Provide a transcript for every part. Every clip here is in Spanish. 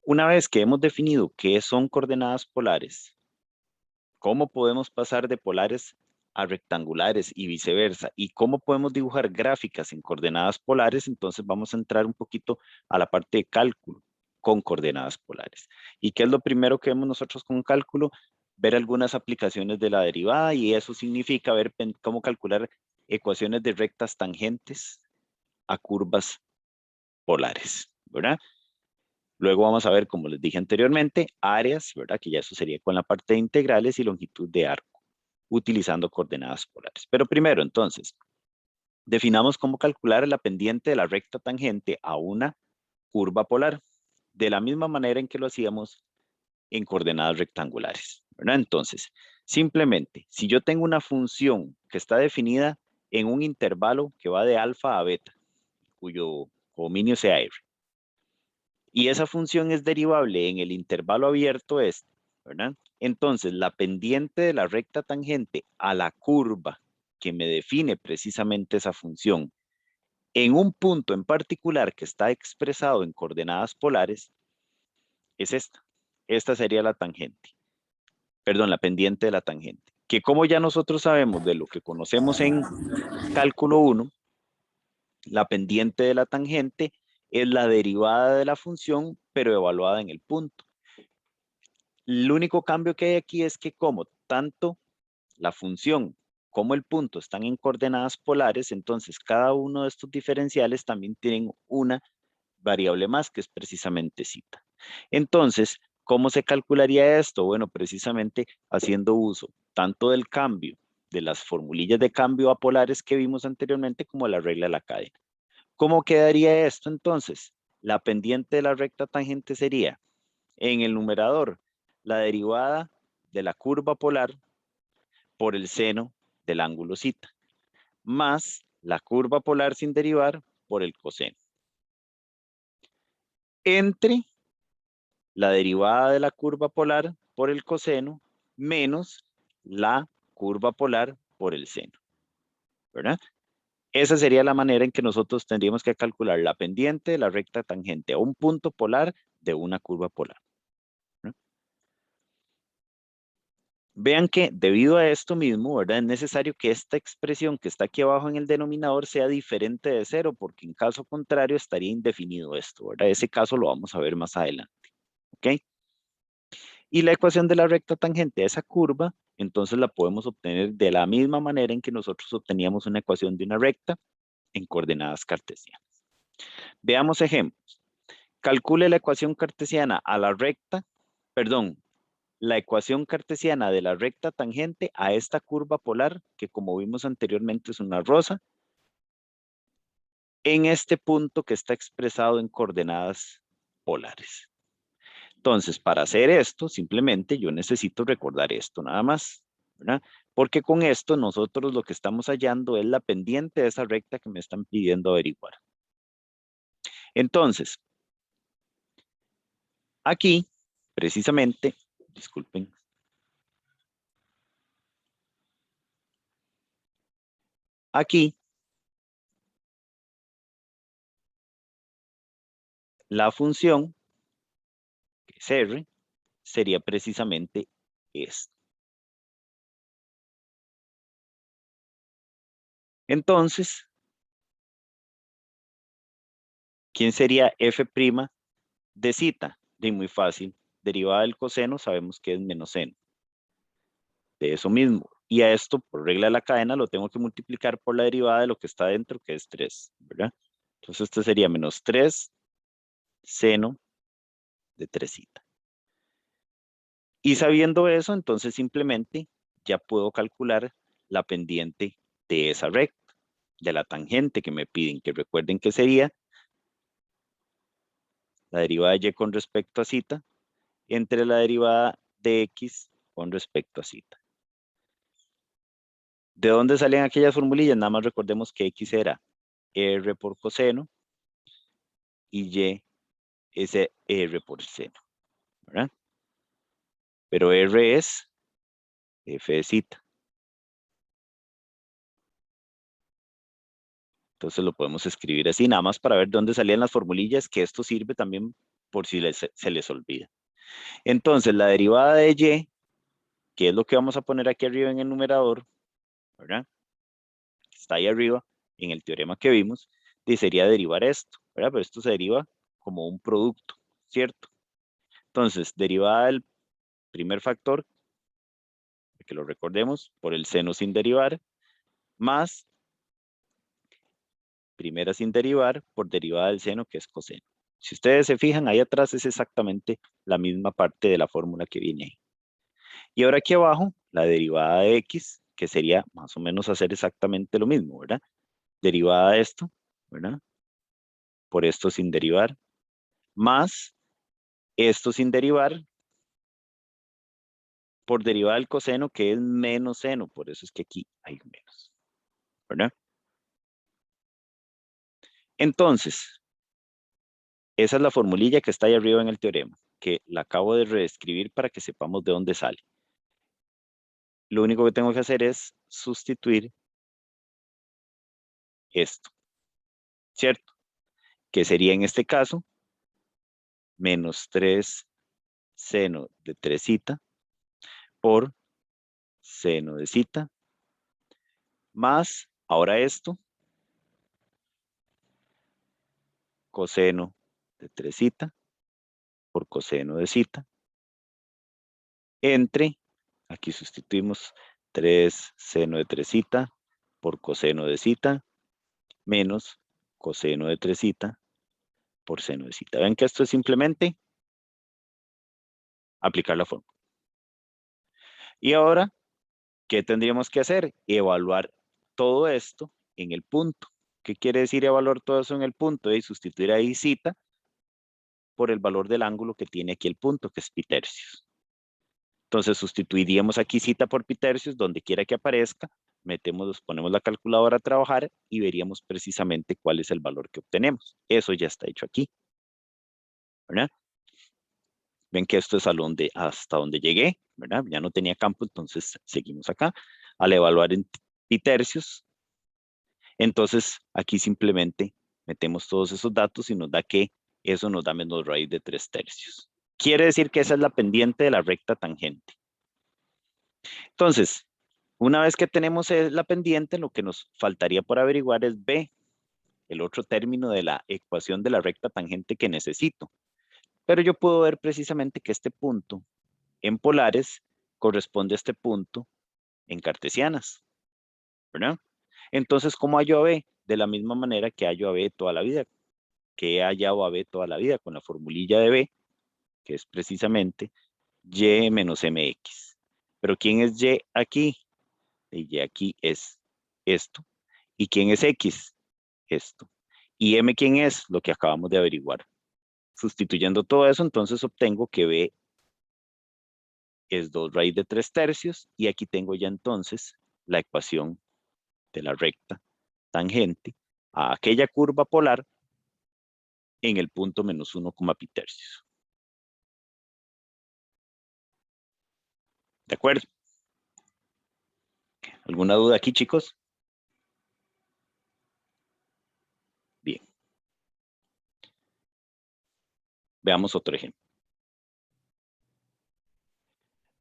Una vez que hemos definido qué son coordenadas polares, cómo podemos pasar de polares a rectangulares y viceversa, y cómo podemos dibujar gráficas en coordenadas polares, entonces vamos a entrar un poquito a la parte de cálculo con coordenadas polares. ¿Y qué es lo primero que vemos nosotros con cálculo? Ver algunas aplicaciones de la derivada, y eso significa ver cómo calcular ecuaciones de rectas tangentes a curvas polares, ¿verdad? Luego vamos a ver, como les dije anteriormente, áreas, ¿verdad? Que ya eso sería con la parte de integrales, y longitud de arco, utilizando coordenadas polares. Pero primero, entonces, definamos cómo calcular la pendiente de la recta tangente a una curva polar, de la misma manera en que lo hacíamos en coordenadas rectangulares, ¿verdad? Entonces, simplemente, si yo tengo una función que está definida en un intervalo que va de alfa a beta, cuyo dominio sea R, y esa función es derivable en el intervalo abierto este, ¿verdad? Entonces, la pendiente de la recta tangente a la curva que me define precisamente esa función en un punto en particular que está expresado en coordenadas polares es esta. Esta sería la tangente, perdón, la pendiente de la tangente, que como ya nosotros sabemos de lo que conocemos en cálculo 1, la pendiente de la tangente es la derivada de la función, pero evaluada en el punto. El único cambio que hay aquí es que como tanto la función como el punto están en coordenadas polares, entonces cada uno de estos diferenciales también tienen una variable más, que es precisamente zeta. Entonces, ¿cómo se calcularía esto? Bueno, precisamente haciendo uso tanto del cambio, de las formulillas de cambio a polares que vimos anteriormente, como la regla de la cadena. ¿Cómo quedaría esto entonces? La pendiente de la recta tangente sería, en el numerador, la derivada de la curva polar por el seno del ángulo zeta, más la curva polar sin derivar por el coseno, entre la derivada de la curva polar por el coseno menos la curva polar por el seno, ¿verdad? Esa sería la manera en que nosotros tendríamos que calcular la pendiente de la recta tangente a un punto polar de una curva polar, ¿verdad? Vean que debido a esto mismo, ¿verdad? Es necesario que esta expresión que está aquí abajo en el denominador sea diferente de cero, porque en caso contrario estaría indefinido esto, ¿verdad? Ese caso lo vamos a ver más adelante, ¿ok? Y la ecuación de la recta tangente a esa curva, entonces la podemos obtener de la misma manera en que nosotros obteníamos una ecuación de una recta en coordenadas cartesianas. Veamos ejemplos. Calcule la ecuación cartesiana a la recta, perdón, la ecuación cartesiana de la recta tangente a esta curva polar, que como vimos anteriormente es una rosa, en este punto que está expresado en coordenadas polares. Entonces, para hacer esto, simplemente yo necesito recordar esto nada más, ¿verdad? Porque con esto nosotros lo que estamos hallando es la pendiente de esa recta que me están pidiendo averiguar. Entonces, aquí, precisamente, disculpen, aquí la función, que es R, sería precisamente esta. Entonces, ¿quién sería f' de zeta? De muy fácil, derivada del coseno sabemos que es menos seno de eso mismo. Y a esto, por regla de la cadena, lo tengo que multiplicar por la derivada de lo que está dentro, que es 3, ¿verdad? Entonces, esto sería menos 3 seno de 3 zeta. Y sabiendo eso, entonces simplemente ya puedo calcular la pendiente de esa recta, de la tangente que me piden, que recuerden que sería la derivada de y con respecto a zeta entre la derivada de x con respecto a zeta. ¿De dónde salen aquellas formulillas? Nada más recordemos que x era r por coseno y y es r por seno, ¿verdad? Pero r es f de zeta. Entonces lo podemos escribir así, nada más para ver de dónde salían las formulillas, que esto sirve también por si se les olvida. Entonces, la derivada de y, que es lo que vamos a poner aquí arriba en el numerador, ¿verdad? Está ahí arriba, en el teorema que vimos, sería derivar esto, ¿verdad? Pero esto se deriva como un producto, ¿cierto? Entonces, derivada del primer factor, que lo recordemos, por el seno sin derivar, más primera sin derivar por derivada del seno, que es coseno. Si ustedes se fijan, ahí atrás es exactamente la misma parte de la fórmula que viene ahí. Y ahora aquí abajo, la derivada de x, que sería más o menos hacer exactamente lo mismo, ¿verdad? Derivada de esto, ¿verdad? Por esto sin derivar, más esto sin derivar por derivada del coseno, que es menos seno, por eso es que aquí hay un menos, ¿verdad? Entonces, esa es la formulilla que está ahí arriba en el teorema, que la acabo de reescribir para que sepamos de dónde sale. Lo único que tengo que hacer es sustituir esto, ¿cierto? Que sería en este caso menos 3 seno de 3 por seno de zeta más, ahora esto, coseno de 3 por coseno de zeta, entre, aquí sustituimos 3 seno de 3 por coseno de zeta, menos coseno de 3 por seno de zeta. Ven que esto es simplemente aplicar la fórmula. Y ahora, ¿qué tendríamos que hacer? Evaluar todo esto en el punto. ¿Qué quiere decir evaluar todo eso en el punto? Y sustituir ahí zeta por el valor del ángulo que tiene aquí el punto, que es pi tercios. Entonces sustituiríamos aquí zeta por pi tercios, donde quiera que aparezca, ponemos la calculadora a trabajar y veríamos precisamente cuál es el valor que obtenemos. Eso ya está hecho aquí, ¿verdad? Ven que esto es hasta donde llegué, ¿verdad? Ya no tenía campo, entonces seguimos acá. Al evaluar en pi tercios, entonces aquí simplemente metemos todos esos datos y nos da que eso nos da menos raíz de 3 tercios. Quiere decir que esa es la pendiente de la recta tangente. Entonces, una vez que tenemos la pendiente, lo que nos faltaría por averiguar es b, el otro término de la ecuación de la recta tangente que necesito. Pero yo puedo ver precisamente que este punto en polares corresponde a este punto en cartesianas, ¿verdad? Entonces, ¿cómo hallo a b? De la misma manera que hallo a b toda la vida, que he hallado a b toda la vida con la formulilla de b, que es precisamente y menos mx. Pero ¿quién es y aquí? Y aquí es esto. ¿Y quién es x? Esto. ¿Y m quién es? Lo que acabamos de averiguar. Sustituyendo todo eso, entonces obtengo que b es 2 raíz de 3 tercios y aquí tengo ya entonces la ecuación de la recta tangente a aquella curva polar en el punto menos 1, pi tercios. ¿De acuerdo? ¿Alguna duda aquí, chicos? Bien. Veamos otro ejemplo.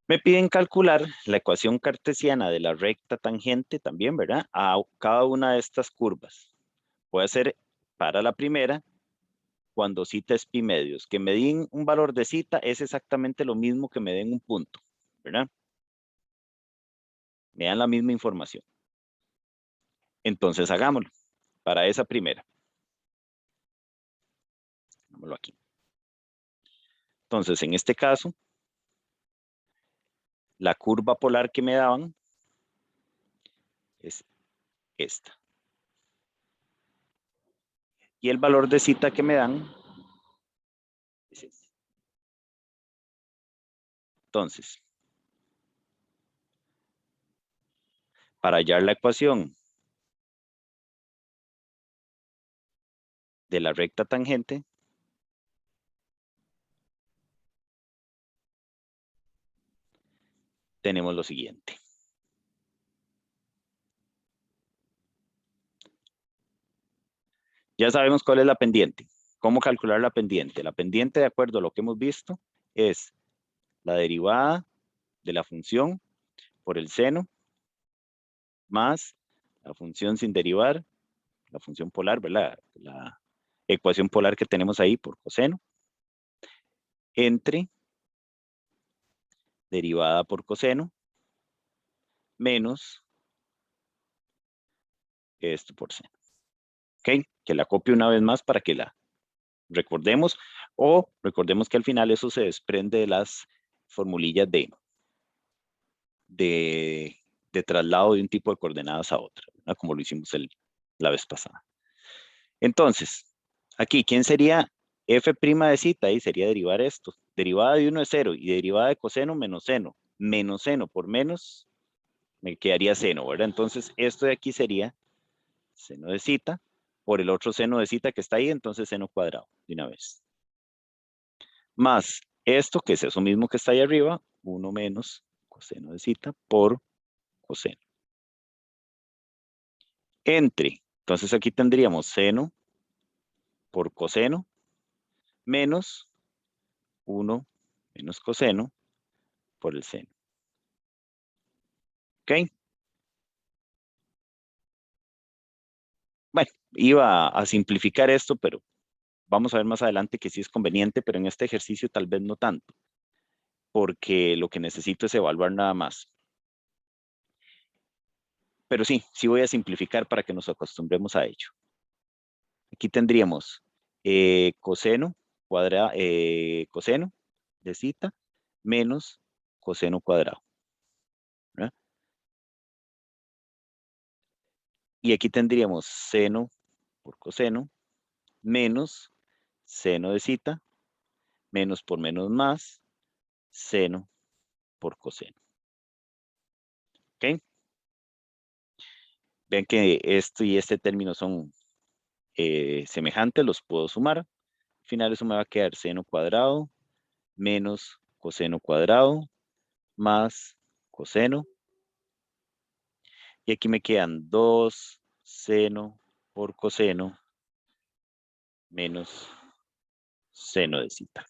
Me piden calcular la ecuación cartesiana de la recta tangente también, ¿verdad? A cada una de estas curvas. Puede ser para la primera, cuando cita es pi medios. Que me den un valor de cita es exactamente lo mismo que me den un punto, ¿verdad? Me dan la misma información. Entonces hagámoslo para esa primera. Hagámoslo aquí. Entonces, en este caso, la curva polar que me daban es esta. Y el valor de cita que me dan es este. Entonces, para hallar la ecuación de la recta tangente, tenemos lo siguiente. Ya sabemos cuál es la pendiente. ¿Cómo calcular la pendiente? La pendiente, de acuerdo a lo que hemos visto, es la derivada de la función por el seno más la función sin derivar, la función polar, ¿verdad? La ecuación polar que tenemos ahí por coseno, entre derivada por coseno menos esto por seno. ¿Ok? Que la copie una vez más para que la recordemos, o recordemos que al final eso se desprende de las formulillas de traslado de un tipo de coordenadas a otra, ¿verdad? Como lo hicimos la vez pasada. Entonces, aquí, ¿quién sería f' de zeta? Ahí sería derivar esto. Derivada de 1 es 0 y derivada de coseno menos seno. Menos seno por menos me quedaría seno, ¿verdad? Entonces, esto de aquí sería seno de zeta por el otro seno de zeta que está ahí, entonces seno cuadrado de una vez. Más esto, que es eso mismo que está ahí arriba, 1 menos coseno de zeta por coseno. Entre, entonces aquí tendríamos seno por coseno menos 1 menos coseno por el seno. ¿Ok? Bueno, iba a simplificar esto, pero vamos a ver más adelante que sí es conveniente, pero en este ejercicio tal vez no tanto, porque lo que necesito es evaluar nada más. Pero sí, sí voy a simplificar para que nos acostumbremos a ello. Aquí tendríamos coseno coseno de zeta menos coseno cuadrado, ¿verdad? Y aquí tendríamos seno por coseno menos seno de zeta menos por menos más seno por coseno. ¿Ok? Ven que esto y este término son semejantes, los puedo sumar. Al final eso me va a quedar seno cuadrado menos coseno cuadrado más coseno. Y aquí me quedan 2 seno por coseno menos seno de zeta.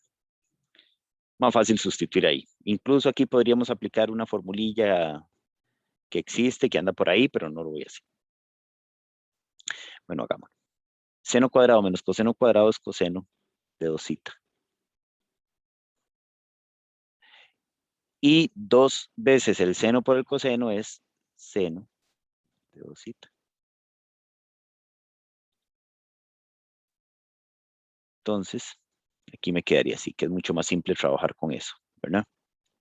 Más fácil sustituir ahí. Incluso aquí podríamos aplicar una formulilla que existe, que anda por ahí, pero no lo voy a hacer. Bueno, hagámoslo. Seno cuadrado menos coseno cuadrado es coseno de 2 zeta. Y 2 veces el seno por el coseno es seno de 2 zeta. Entonces, aquí me quedaría así, que es mucho más simple trabajar con eso, ¿verdad?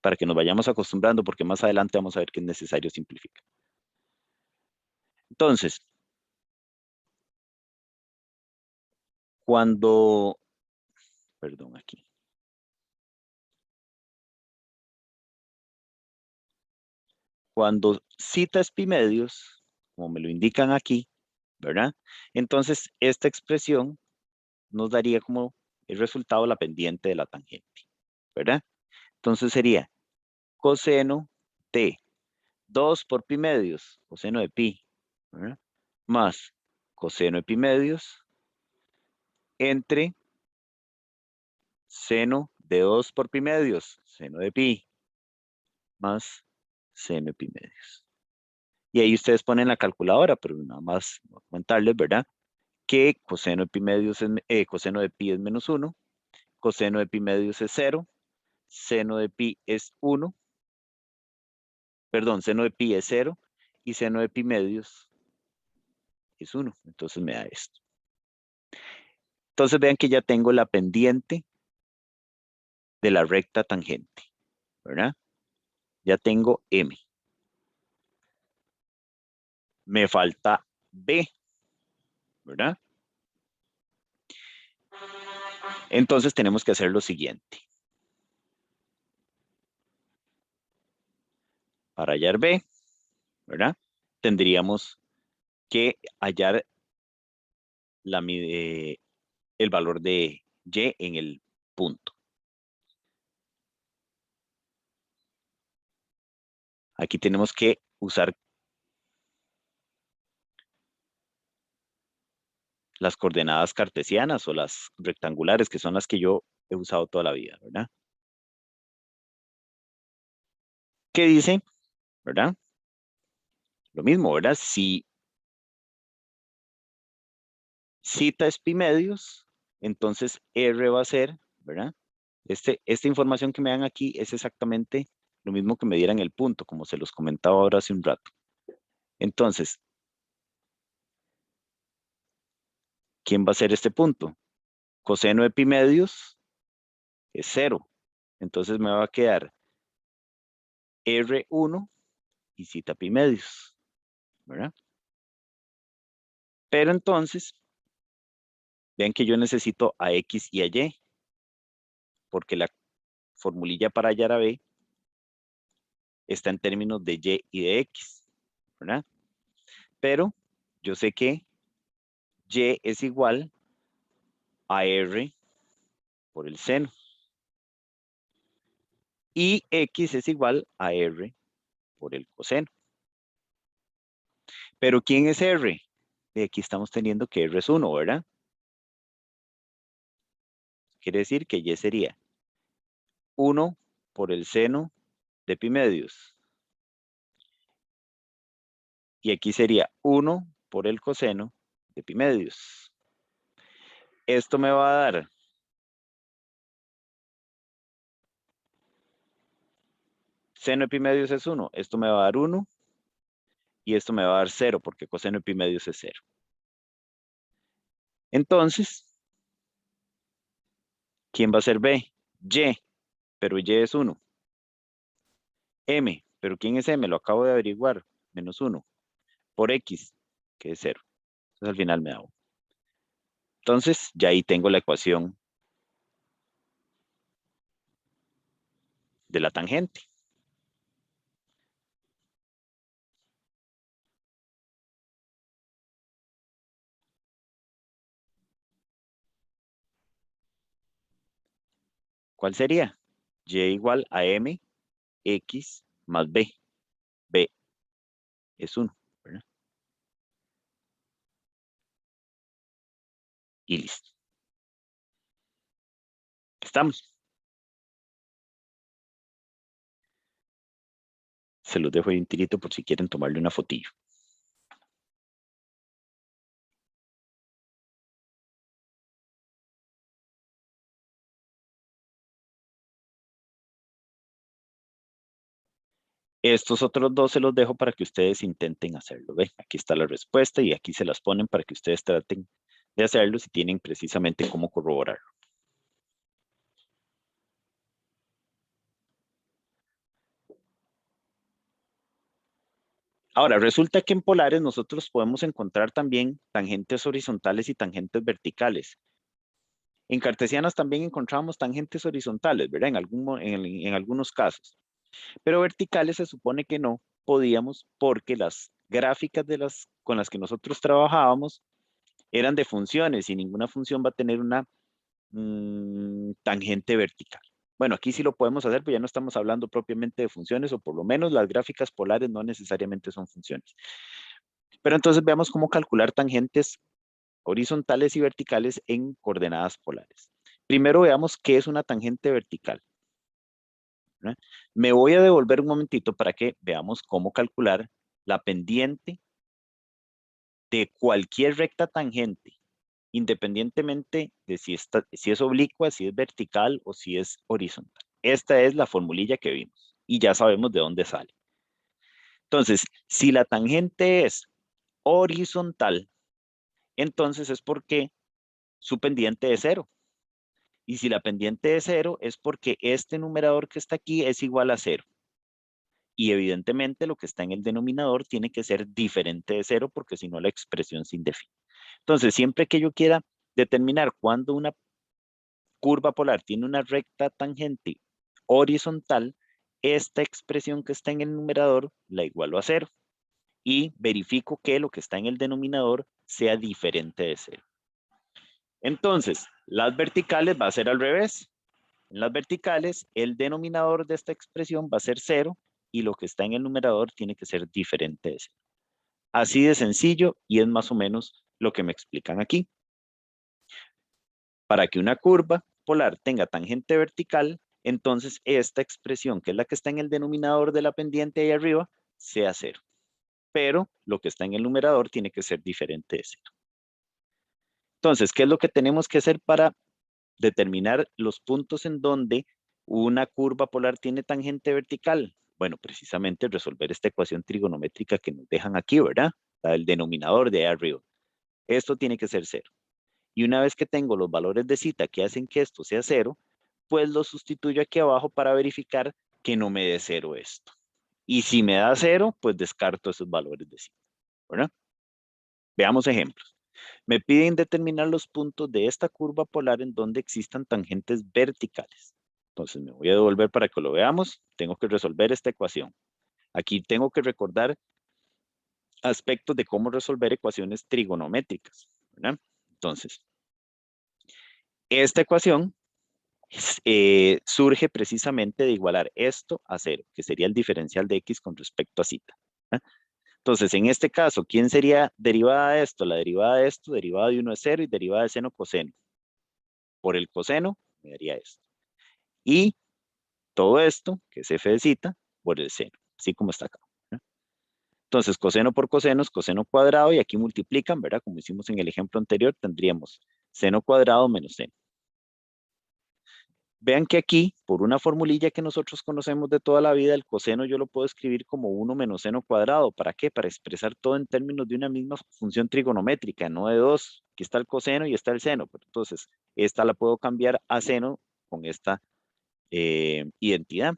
Para que nos vayamos acostumbrando, porque más adelante vamos a ver que es necesario simplificar. Entonces, perdón, aquí. Cuando zeta es pi medios, como me lo indican aquí, ¿verdad? Entonces, esta expresión nos daría como el resultado la pendiente de la tangente, ¿verdad? Entonces sería coseno de 2 por pi medios, coseno de pi, ¿verdad? Más coseno de pi medios entre seno de 2 por pi medios, seno de pi, más seno de pi medios. Y ahí ustedes ponen la calculadora, pero nada más comentarles, ¿verdad? Que coseno de pi medios coseno de pi es menos 1, coseno de pi medios es 0, seno de pi es 1, perdón, seno de pi es 0 y seno de pi medios es 1. Entonces me da esto. Entonces vean que ya tengo la pendiente de la recta tangente, ¿verdad? Ya tengo M. Me falta B, ¿verdad? Entonces tenemos que hacer lo siguiente. Para hallar B, ¿verdad? Tendríamos que hallar el valor de Y en el punto. Aquí tenemos que usar las coordenadas cartesianas o las rectangulares, que son las que yo he usado toda la vida, ¿verdad? ¿Qué dice? ¿Verdad? Lo mismo, ¿verdad? Si cita es pi medios, entonces R va a ser, ¿verdad? Esta información que me dan aquí es exactamente lo mismo que me dieran el punto, como se los comentaba ahora hace un rato. Entonces, ¿quién va a ser este punto? Coseno de pi medios es 0. Entonces me va a quedar R1 y cita pi medios, ¿verdad? Pero entonces, vean que yo necesito a X y a Y, porque la formulilla para hallar a B está en términos de Y y de X, ¿verdad? Pero yo sé que Y es igual a R por el seno. Y X es igual a R por el coseno. Pero ¿quién es R? Y aquí estamos teniendo que R es 1, ¿verdad? Quiere decir que Y sería 1 por el seno de pi medios. Y aquí sería 1 por el coseno de pi medios. Esto me va a dar seno de pi medios es 1. Esto me va a dar 1 y esto me va a dar 0 porque coseno de pi medios es 0. Entonces, ¿quién va a ser B? Y, pero Y es 1. M, pero ¿quién es M? Lo acabo de averiguar. Menos 1 por X, que es 0. Entonces al final me da 1. Entonces, ya ahí tengo la ecuación de la tangente. ¿Cuál sería? Y igual a M, X más B. B es 1, ¿verdad? Y listo. Estamos. Se los dejo ahí un tirito por si quieren tomarle una fotillo. Estos otros dos se los dejo para que ustedes intenten hacerlo. ¿Ve? Aquí está la respuesta y aquí se las ponen para que ustedes traten de hacerlo si tienen precisamente cómo corroborarlo. Ahora, resulta que en polares nosotros podemos encontrar también tangentes horizontales y tangentes verticales. En cartesianas también encontramos tangentes horizontales, ¿verdad? En algunos casos. Pero verticales se supone que no podíamos porque las gráficas con las que nosotros trabajábamos eran de funciones y ninguna función va a tener una tangente vertical. Bueno, aquí sí lo podemos hacer, pero ya no estamos hablando propiamente de funciones, o por lo menos las gráficas polares no necesariamente son funciones. Pero entonces veamos cómo calcular tangentes horizontales y verticales en coordenadas polares. Primero veamos qué es una tangente vertical, ¿verdad? Me voy a devolver un momentito para que veamos cómo calcular la pendiente de cualquier recta tangente, independientemente de si es oblicua, si es vertical o si es horizontal. Esta es la formulilla que vimos y ya sabemos de dónde sale. Entonces, si la tangente es horizontal, entonces es porque su pendiente es 0. Y si la pendiente es 0, es porque este numerador que está aquí es igual a 0. Y evidentemente lo que está en el denominador tiene que ser diferente de 0 porque si no la expresión se indefine. Entonces, siempre que yo quiera determinar cuándo una curva polar tiene una recta tangente horizontal, esta expresión que está en el numerador la igualo a 0 y verifico que lo que está en el denominador sea diferente de 0. Entonces, las verticales va a ser al revés. En las verticales, el denominador de esta expresión va a ser 0 y lo que está en el numerador tiene que ser diferente de 0. Así de sencillo y es más o menos lo que me explican aquí. Para que una curva polar tenga tangente vertical, entonces esta expresión, que es la que está en el denominador de la pendiente ahí arriba, sea 0. Pero lo que está en el numerador tiene que ser diferente de 0. Entonces, ¿qué es lo que tenemos que hacer para determinar los puntos en donde una curva polar tiene tangente vertical? Bueno, precisamente resolver esta ecuación trigonométrica que nos dejan aquí, ¿verdad? La del denominador de ahí arriba. Esto tiene que ser 0. Y una vez que tengo los valores de zeta que hacen que esto sea 0, pues lo sustituyo aquí abajo para verificar que no me dé 0 esto. Y si me da 0, pues descarto esos valores de zeta, ¿verdad? Veamos ejemplos. Me piden determinar los puntos de esta curva polar en donde existan tangentes verticales. Entonces me voy a devolver para que lo veamos. Tengo que resolver esta ecuación. Aquí tengo que recordar aspectos de cómo resolver ecuaciones trigonométricas, ¿verdad? Entonces, esta ecuación surge precisamente de igualar esto a 0, que sería el diferencial de x con respecto a zeta. Entonces, en este caso, ¿quién sería derivada de esto? La derivada de esto, derivada de 1 es 0 y derivada de seno coseno. Por el coseno, me daría esto. Y todo esto, que es f de zeta, por el seno, así como está acá. Entonces, coseno por coseno es coseno cuadrado y aquí multiplican, ¿verdad? Como hicimos en el ejemplo anterior, tendríamos seno cuadrado menos seno. Vean que aquí, por una formulilla que nosotros conocemos de toda la vida, el coseno yo lo puedo escribir como 1 menos seno cuadrado. ¿Para qué? Para expresar todo en términos de una misma función trigonométrica, no de dos. Aquí está el coseno y está el seno. Pero entonces, esta la puedo cambiar a seno con esta identidad.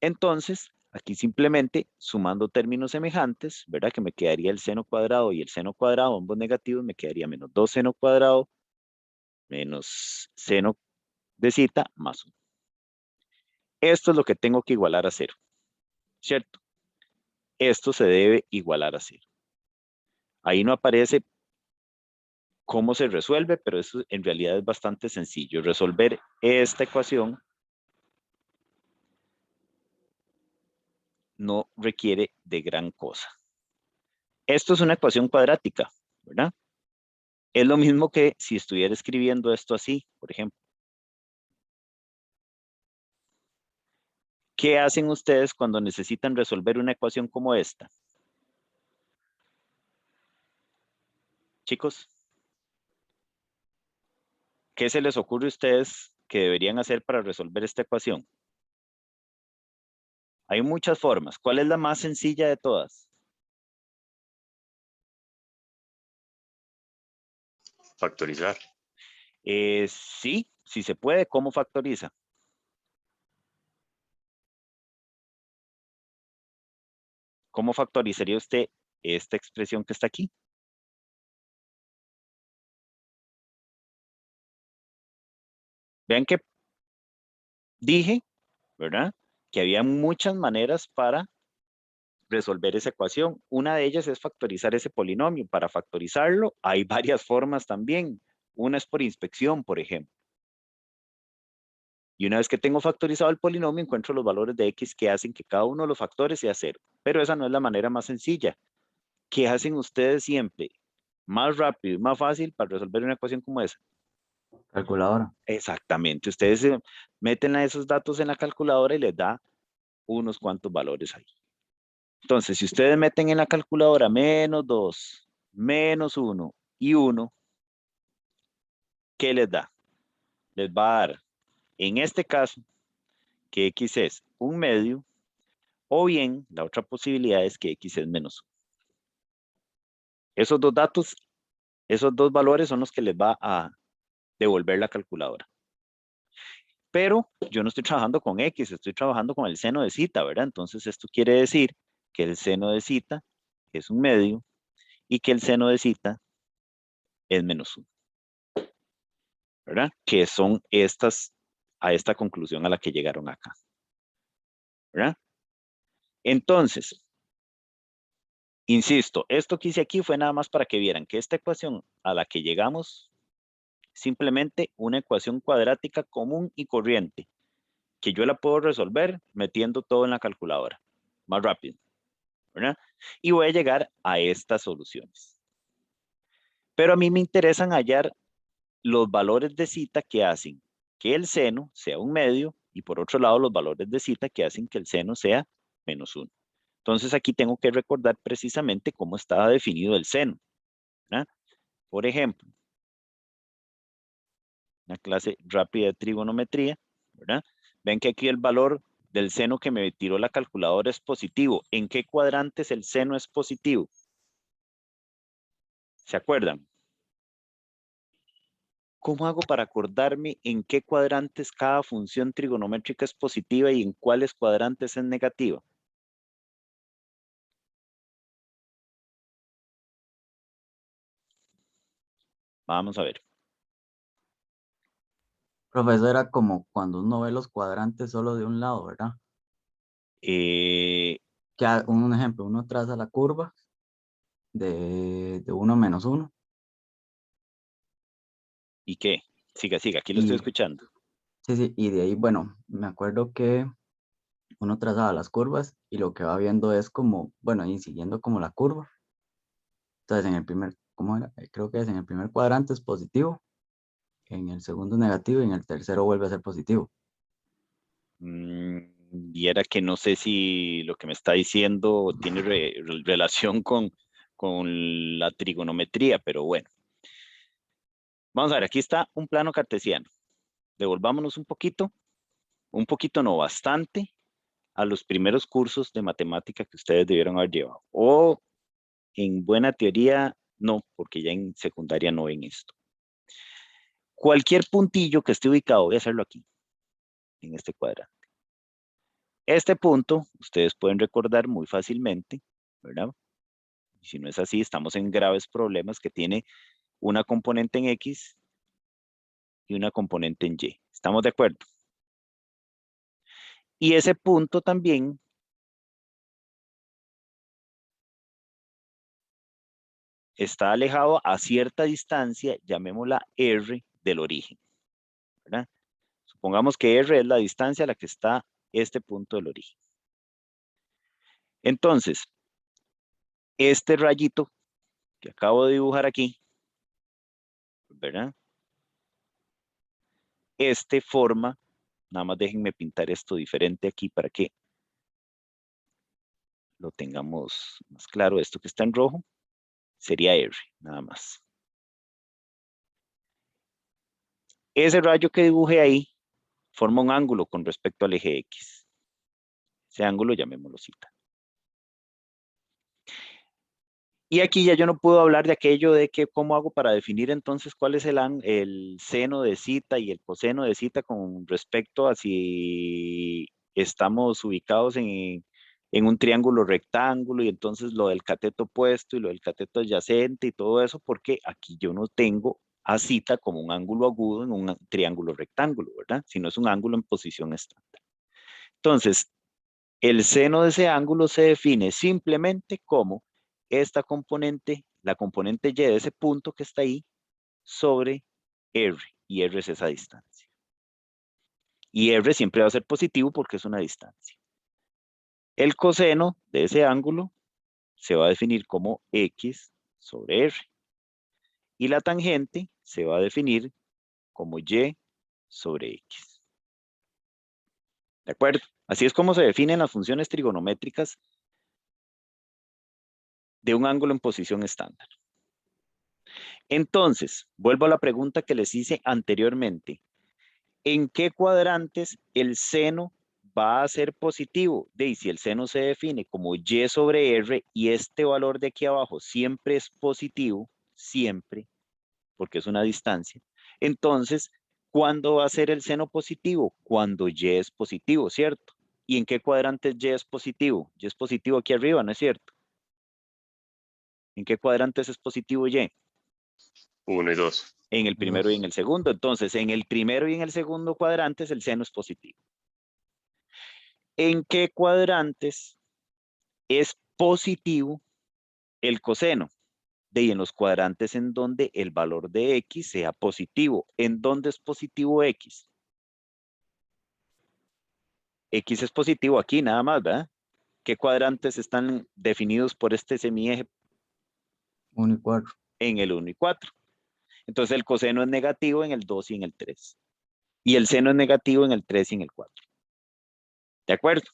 Entonces, aquí simplemente sumando términos semejantes, ¿verdad? Que me quedaría el seno cuadrado y el seno cuadrado, ambos negativos, me quedaría menos 2 seno cuadrado menos seno de zeta más 1. Esto es lo que tengo que igualar a 0, ¿cierto? Esto se debe igualar a 0. Ahí no aparece cómo se resuelve, pero eso en realidad es bastante sencillo. Resolver esta ecuación no requiere de gran cosa. Esto es una ecuación cuadrática, ¿verdad? Es lo mismo que si estuviera escribiendo esto así, por ejemplo. ¿Qué hacen ustedes cuando necesitan resolver una ecuación como esta? Chicos, ¿qué se les ocurre a ustedes que deberían hacer para resolver esta ecuación? Hay muchas formas. ¿Cuál es la más sencilla de todas? Factorizar. Sí, sí se puede. ¿Cómo factoriza? ¿Cómo factorizaría usted esta expresión que está aquí? Vean que dije, ¿verdad? Que había muchas maneras para resolver esa ecuación. Una de ellas es factorizar ese polinomio. Para factorizarlo hay varias formas también. Una es por inspección, por ejemplo. Y una vez que tengo factorizado el polinomio, encuentro los valores de x que hacen que cada uno de los factores sea 0. Pero esa no es la manera más sencilla. ¿Qué hacen ustedes siempre? Más rápido y más fácil para resolver una ecuación como esa. Calculadora. Exactamente. Ustedes meten a esos datos en la calculadora y les da unos cuantos valores ahí. Entonces, si ustedes meten en la calculadora menos 2, menos 1 y 1, ¿qué les da? Les va a dar, en este caso, que x es un medio, o bien, la otra posibilidad es que x es menos 1. Esos dos datos, esos dos valores son los que les va a devolver la calculadora. Pero yo no estoy trabajando con x, estoy trabajando con el seno de zeta, ¿verdad? Entonces, esto quiere decir que el seno de zeta es un medio y que el seno de zeta es menos 1. ¿Verdad? Que son estas, a esta conclusión a la que llegaron acá. ¿Verdad? Entonces, insisto, esto que hice aquí fue nada más para que vieran que esta ecuación a la que llegamos, simplemente una ecuación cuadrática común y corriente, que yo la puedo resolver metiendo todo en la calculadora, más rápido. ¿Verdad? Y voy a llegar a estas soluciones. Pero a mí me interesan hallar los valores de zeta que hacen que el seno sea un medio y por otro lado los valores de zeta que hacen que el seno sea -1. Entonces aquí tengo que recordar precisamente cómo estaba definido el seno, ¿verdad? Por ejemplo, una clase rápida de trigonometría, ¿verdad? Ven que aquí el valor del seno que me tiró la calculadora es positivo. ¿En qué cuadrantes el seno es positivo? ¿Se acuerdan? ¿Cómo hago para acordarme en qué cuadrantes cada función trigonométrica es positiva y en cuáles cuadrantes es negativa? Vamos a ver. Profesor, era como cuando uno ve los cuadrantes solo de un lado, ¿verdad? Un ejemplo, uno traza la curva de 1 menos 1. ¿Y qué? Siga, siga, aquí lo estoy escuchando. Sí, y de ahí, bueno, me acuerdo que uno trazaba las curvas y lo que va viendo es como, bueno, y siguiendo como la curva. Entonces, en el primer, ¿cómo era? Creo que es en el primer cuadrante es positivo, en el segundo negativo y en el tercero vuelve a ser positivo. Y era que no sé si lo que me está diciendo tiene relación con la trigonometría, pero bueno. Vamos a ver, aquí está un plano cartesiano. Devolvámonos un poquito no, bastante, a los primeros cursos de matemática que ustedes debieron haber llevado. O en buena teoría, no, porque ya en secundaria no ven esto. Cualquier puntillo que esté ubicado, voy a hacerlo aquí, en este cuadrante. Este punto, ustedes pueden recordar muy fácilmente, ¿verdad? Y si no es así, estamos en graves problemas que tiene una componente en X y una componente en Y. ¿Estamos de acuerdo? Y ese punto también está alejado a cierta distancia, llamémosla R del origen, ¿verdad? Supongamos que R es la distancia a la que está este punto del origen. Entonces, este rayito que acabo de dibujar aquí, ¿verdad? Este forma, nada más déjenme pintar esto diferente aquí para que lo tengamos más claro. Esto que está en rojo sería R, nada más. Ese rayo que dibujé ahí forma un ángulo con respecto al eje X. Ese ángulo llamémoslo zeta. Y aquí ya yo no puedo hablar de aquello de que cómo hago para definir entonces cuál es el seno de zeta y el coseno de zeta con respecto a si estamos ubicados en un triángulo rectángulo y entonces lo del cateto opuesto y lo del cateto adyacente y todo eso, porque aquí yo no tengo a zeta como un ángulo agudo en un triángulo rectángulo, ¿verdad? Sino es un ángulo en posición estándar. Entonces, el seno de ese ángulo se define simplemente como esta componente, la componente y de ese punto que está ahí, sobre R, y R es esa distancia. Y R siempre va a ser positivo porque es una distancia. El coseno de ese ángulo se va a definir como X sobre R. Y la tangente se va a definir como Y sobre X. ¿De acuerdo? Así es como se definen las funciones trigonométricas de un ángulo en posición estándar. Entonces, vuelvo a la pregunta que les hice anteriormente. ¿En qué cuadrantes el seno va a ser positivo? Si el seno se define como Y sobre R y este valor de aquí abajo siempre es positivo, siempre, porque es una distancia, entonces, ¿cuándo va a ser el seno positivo? Cuando Y es positivo, ¿cierto? ¿Y en qué cuadrantes Y es positivo? Y es positivo aquí arriba, ¿no es cierto? ¿En qué cuadrantes es positivo Y? 1 y 2. En el primero y en el segundo. Entonces, en el primero y en el segundo cuadrantes el seno es positivo. ¿En qué cuadrantes es positivo el coseno? En los cuadrantes en donde el valor de X sea positivo. ¿En dónde es positivo X? X es positivo aquí nada más, ¿verdad? ¿Qué cuadrantes están definidos por este semieje? 1 y 4. En el 1 y 4. Entonces el coseno es negativo en el 2 y en el 3. Y el seno es negativo en el 3 y en el 4. ¿De acuerdo?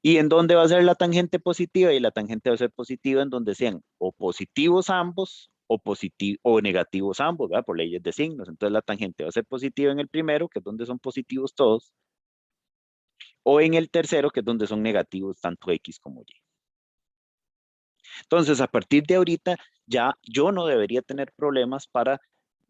¿Y en dónde va a ser la tangente positiva? Y la tangente va a ser positiva en donde sean o positivos ambos o negativos ambos, ¿verdad? Por leyes de signos. Entonces la tangente va a ser positiva en el primero, que es donde son positivos todos, o en el tercero, que es donde son negativos tanto X como Y. Entonces, a partir de ahorita, ya yo no debería tener problemas para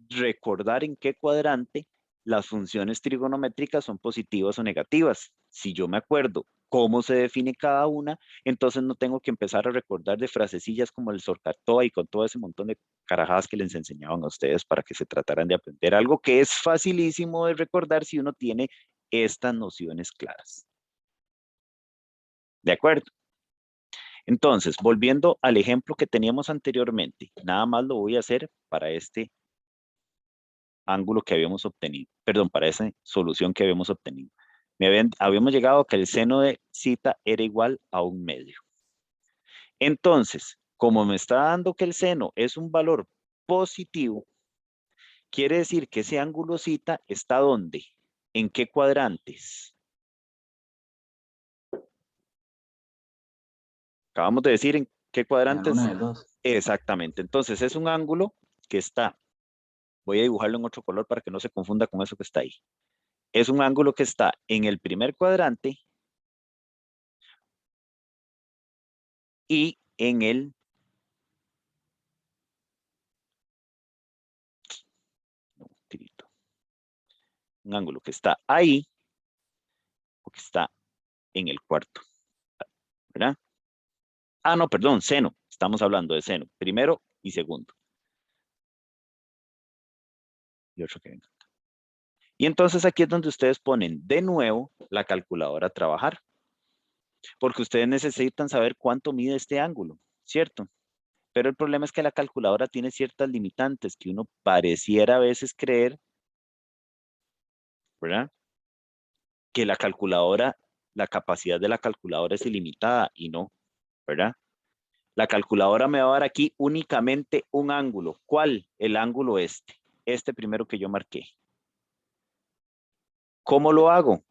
recordar en qué cuadrante las funciones trigonométricas son positivas o negativas. Si yo me acuerdo cómo se define cada una, entonces no tengo que empezar a recordar de frasecillas como el Sorcatoa y con todo ese montón de carajadas que les enseñaban a ustedes para que se trataran de aprender algo que es facilísimo de recordar si uno tiene estas nociones claras. ¿De acuerdo? Entonces, volviendo al ejemplo que teníamos anteriormente, nada más lo voy a hacer para este ángulo que habíamos obtenido, perdón, para esa solución que habíamos obtenido. Habíamos llegado a que el seno de zeta era igual a 1/2. Entonces, como me está dando que el seno es un valor positivo, quiere decir que ese ángulo zeta está ¿dónde? ¿En qué cuadrantes? Acabamos de decir en qué En el 1 cuadrantes. y el 2. Exactamente. Entonces, es un ángulo que está, voy a dibujarlo en otro color para que no se confunda con eso que está ahí. Es un ángulo que está en el primer cuadrante y en el un ángulo que está ahí o que está en el cuarto, ¿verdad? Ah, no, perdón, seno. Estamos hablando de seno, primero y segundo. Y otro que venga. Y entonces aquí es donde ustedes ponen de nuevo la calculadora a trabajar. Porque ustedes necesitan saber cuánto mide este ángulo, ¿cierto? Pero el problema es que la calculadora tiene ciertas limitantes que uno pareciera a veces creer, ¿verdad? Que la calculadora, la capacidad de la calculadora es ilimitada y no, ¿verdad? La calculadora me va a dar aquí únicamente un ángulo. ¿Cuál? El ángulo este. Este primero que yo marqué. ¿Cómo lo hago?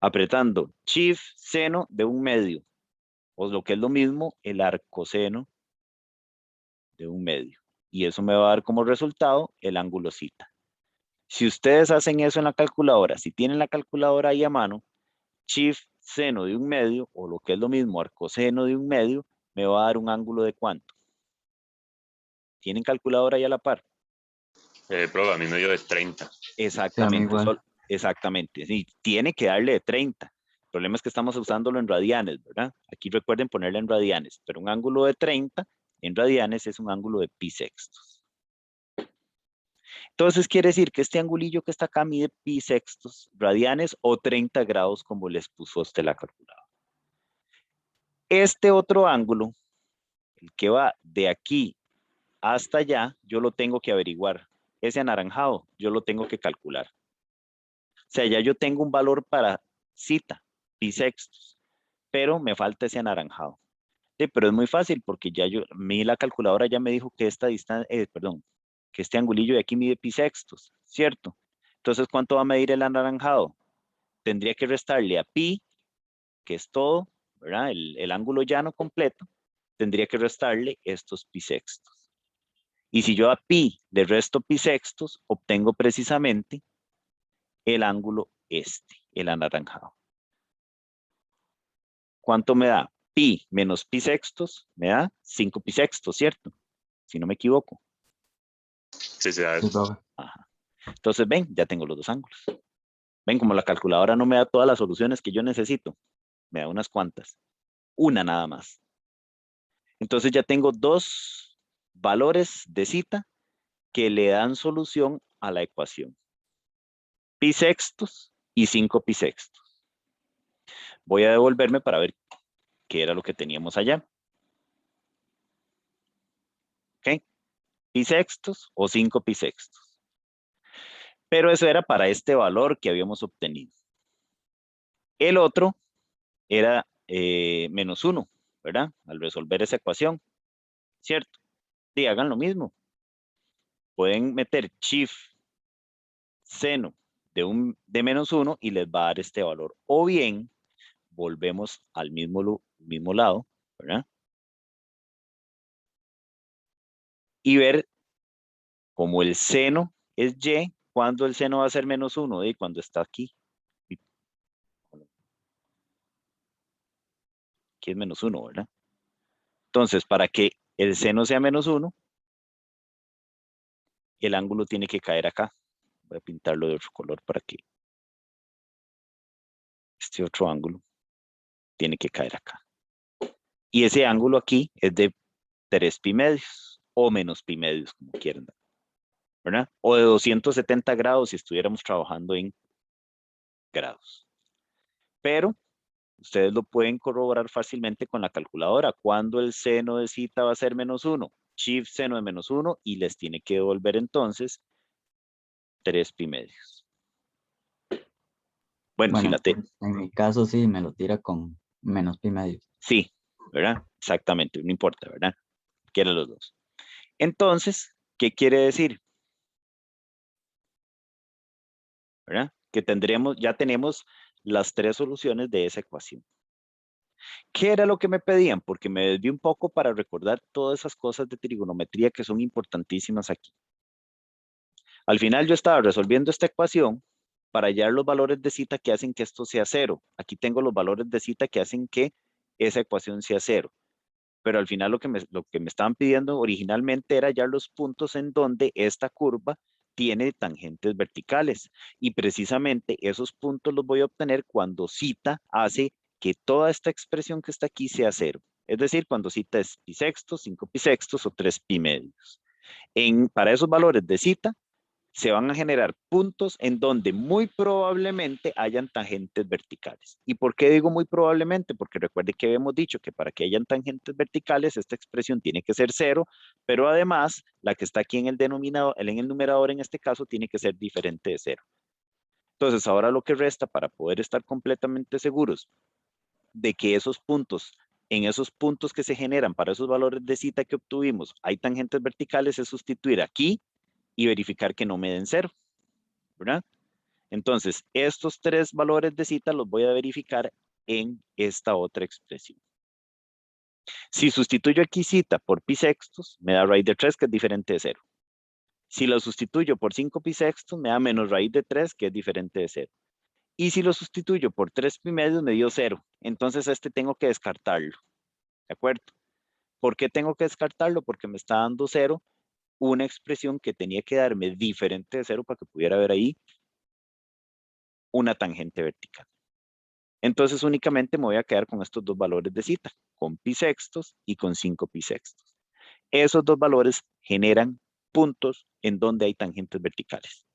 Apretando Shift seno de 1/2. O lo que es lo mismo, el arcoseno de 1/2. Y eso me va a dar como resultado el ángulo zeta. Si ustedes hacen eso en la calculadora, si tienen la calculadora ahí a mano, Shift seno de 1/2, o lo que es lo mismo, arcoseno de 1/2, me va a dar un ángulo de ¿cuánto? ¿Tienen calculadora ahí a la par? Profe, a mí me dio de 30. Sí, a mí Exactamente, igual. exactamente. Sí, tiene que darle de 30. El problema es que estamos usándolo en radianes, ¿verdad? Aquí recuerden ponerle en radianes, pero un ángulo de 30 en radianes es un ángulo de pi sextos. Entonces quiere decir que este angulillo que está acá mide pi sextos radianes o 30 grados como les puso usted la calculadora. Este otro ángulo, el que va de aquí hasta allá, yo lo tengo que averiguar. Ese anaranjado, yo lo tengo que calcular. O sea, ya yo tengo un valor para zeta, pi sextos, pero me falta ese anaranjado. Sí, pero es muy fácil porque ya la calculadora ya me dijo que esta distancia, que este angulillo de aquí mide pi sextos, ¿cierto? Entonces, ¿cuánto va a medir el anaranjado? Tendría que restarle a pi, que es todo, ¿verdad? El ángulo llano completo, tendría que restarle estos pi sextos. Y si yo a pi le resto pi sextos, obtengo precisamente el ángulo este, el anaranjado. ¿Cuánto me da? Pi menos pi sextos me da 5 pi sextos, ¿cierto? Si no me equivoco. Sí, se da Sí, eso. profe. Ajá. Entonces, ven, ya tengo los dos ángulos. Ven, como la calculadora no me da todas las soluciones que yo necesito, me da unas cuantas. Una nada más. Entonces ya tengo dos valores de zeta que le dan solución a la ecuación. Pi sextos y 5 pi sextos. Voy a devolverme para ver qué era lo que teníamos allá. ¿Ok? Pi sextos o 5 pi sextos. Pero eso era para este valor que habíamos obtenido. El otro era menos 1, ¿verdad? Al resolver esa ecuación, ¿cierto? Y hagan lo mismo. pueden meter shift seno de menos 1 y les va a dar este valor. O bien, volvemos al mismo lado, ¿verdad? Y ver como el seno es y, ¿cuándo el seno va a ser menos 1? Y cuando está aquí. Aquí es menos 1, ¿verdad? Entonces, para que el seno sea menos 1, el ángulo tiene que caer acá. Voy a pintarlo de otro color para que este otro ángulo tiene que caer acá. Y ese ángulo aquí es de 3 pi medios o menos pi medios, como quieran, ¿verdad? O de 270 grados si estuviéramos trabajando en grados. Pero ustedes lo pueden corroborar fácilmente con la calculadora. Cuando el seno de zeta va a ser menos 1, shift seno de menos 1 y les tiene que devolver entonces 3 pi medios. Bueno, si Bueno, la T. en mi caso sí, me lo tira con menos pi medios. Sí, ¿verdad? Exactamente, no importa, ¿verdad? Quieren los dos. Entonces, ¿qué quiere decir? ¿Verdad? Que ya tenemos las 3 soluciones de esa ecuación. ¿Qué era lo que me pedían? Porque me desvié un poco para recordar todas esas cosas de trigonometría que son importantísimas aquí. Al final yo estaba resolviendo esta ecuación para hallar los valores de zeta que hacen que esto sea 0. Aquí tengo los valores de zeta que hacen que esa ecuación sea 0. Pero al final lo que me estaban pidiendo originalmente era hallar los puntos en donde esta curva tiene tangentes verticales. Y precisamente esos puntos los voy a obtener cuando zeta hace que toda esta expresión que está aquí sea 0. Es decir, cuando zeta es pi sextos, 5 pi sextos o 3 pi medios. Para esos valores de zeta, se van a generar puntos en donde muy probablemente hayan tangentes verticales. ¿Y por qué digo muy probablemente? Porque recuerde que habíamos dicho que para que hayan tangentes verticales, esta expresión tiene que ser 0, pero además la que está aquí en el denominador, en el numerador en este caso, tiene que ser diferente de 0. Entonces, ahora lo que resta para poder estar completamente seguros de que en esos puntos que se generan para esos valores de zeta que obtuvimos, hay tangentes verticales, es sustituir aquí y verificar que no me den 0. ¿Verdad? Entonces, estos 3 valores de zeta los voy a verificar en esta otra expresión. Si sustituyo aquí zeta por pi sextos, me da raíz de 3, que es diferente de 0. Si lo sustituyo por 5 pi sextos, me da menos raíz de 3, que es diferente de 0. Y si lo sustituyo por 3 pi medios, me dio 0. Entonces, este tengo que descartarlo. ¿De acuerdo? ¿Por qué tengo que descartarlo? Porque me está dando 0, una expresión que tenía que darme diferente de 0 para que pudiera ver ahí una tangente vertical. Entonces únicamente me voy a quedar con estos dos valores de zeta, con pi sextos y con 5 pi sextos. Esos dos valores generan puntos en donde hay tangentes verticales.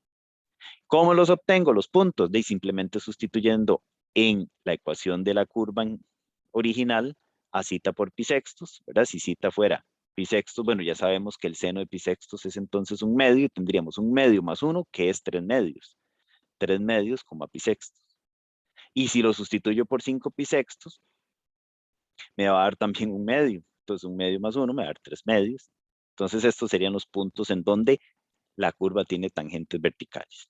¿Cómo los obtengo los puntos? De simplemente sustituyendo en la ecuación de la curva original a zeta por pi sextos, ¿verdad? Si zeta fuera pi sextos, bueno, ya sabemos que el seno de pi sextos es entonces un medio y tendríamos un medio más 1 que es 3 medios. 3 medios, pi sextos. Y si lo sustituyo por 5 pi sextos, me va a dar también un medio. Entonces, un medio más 1 me va a dar 3 medios. Entonces, estos serían los puntos en donde la curva tiene tangentes verticales.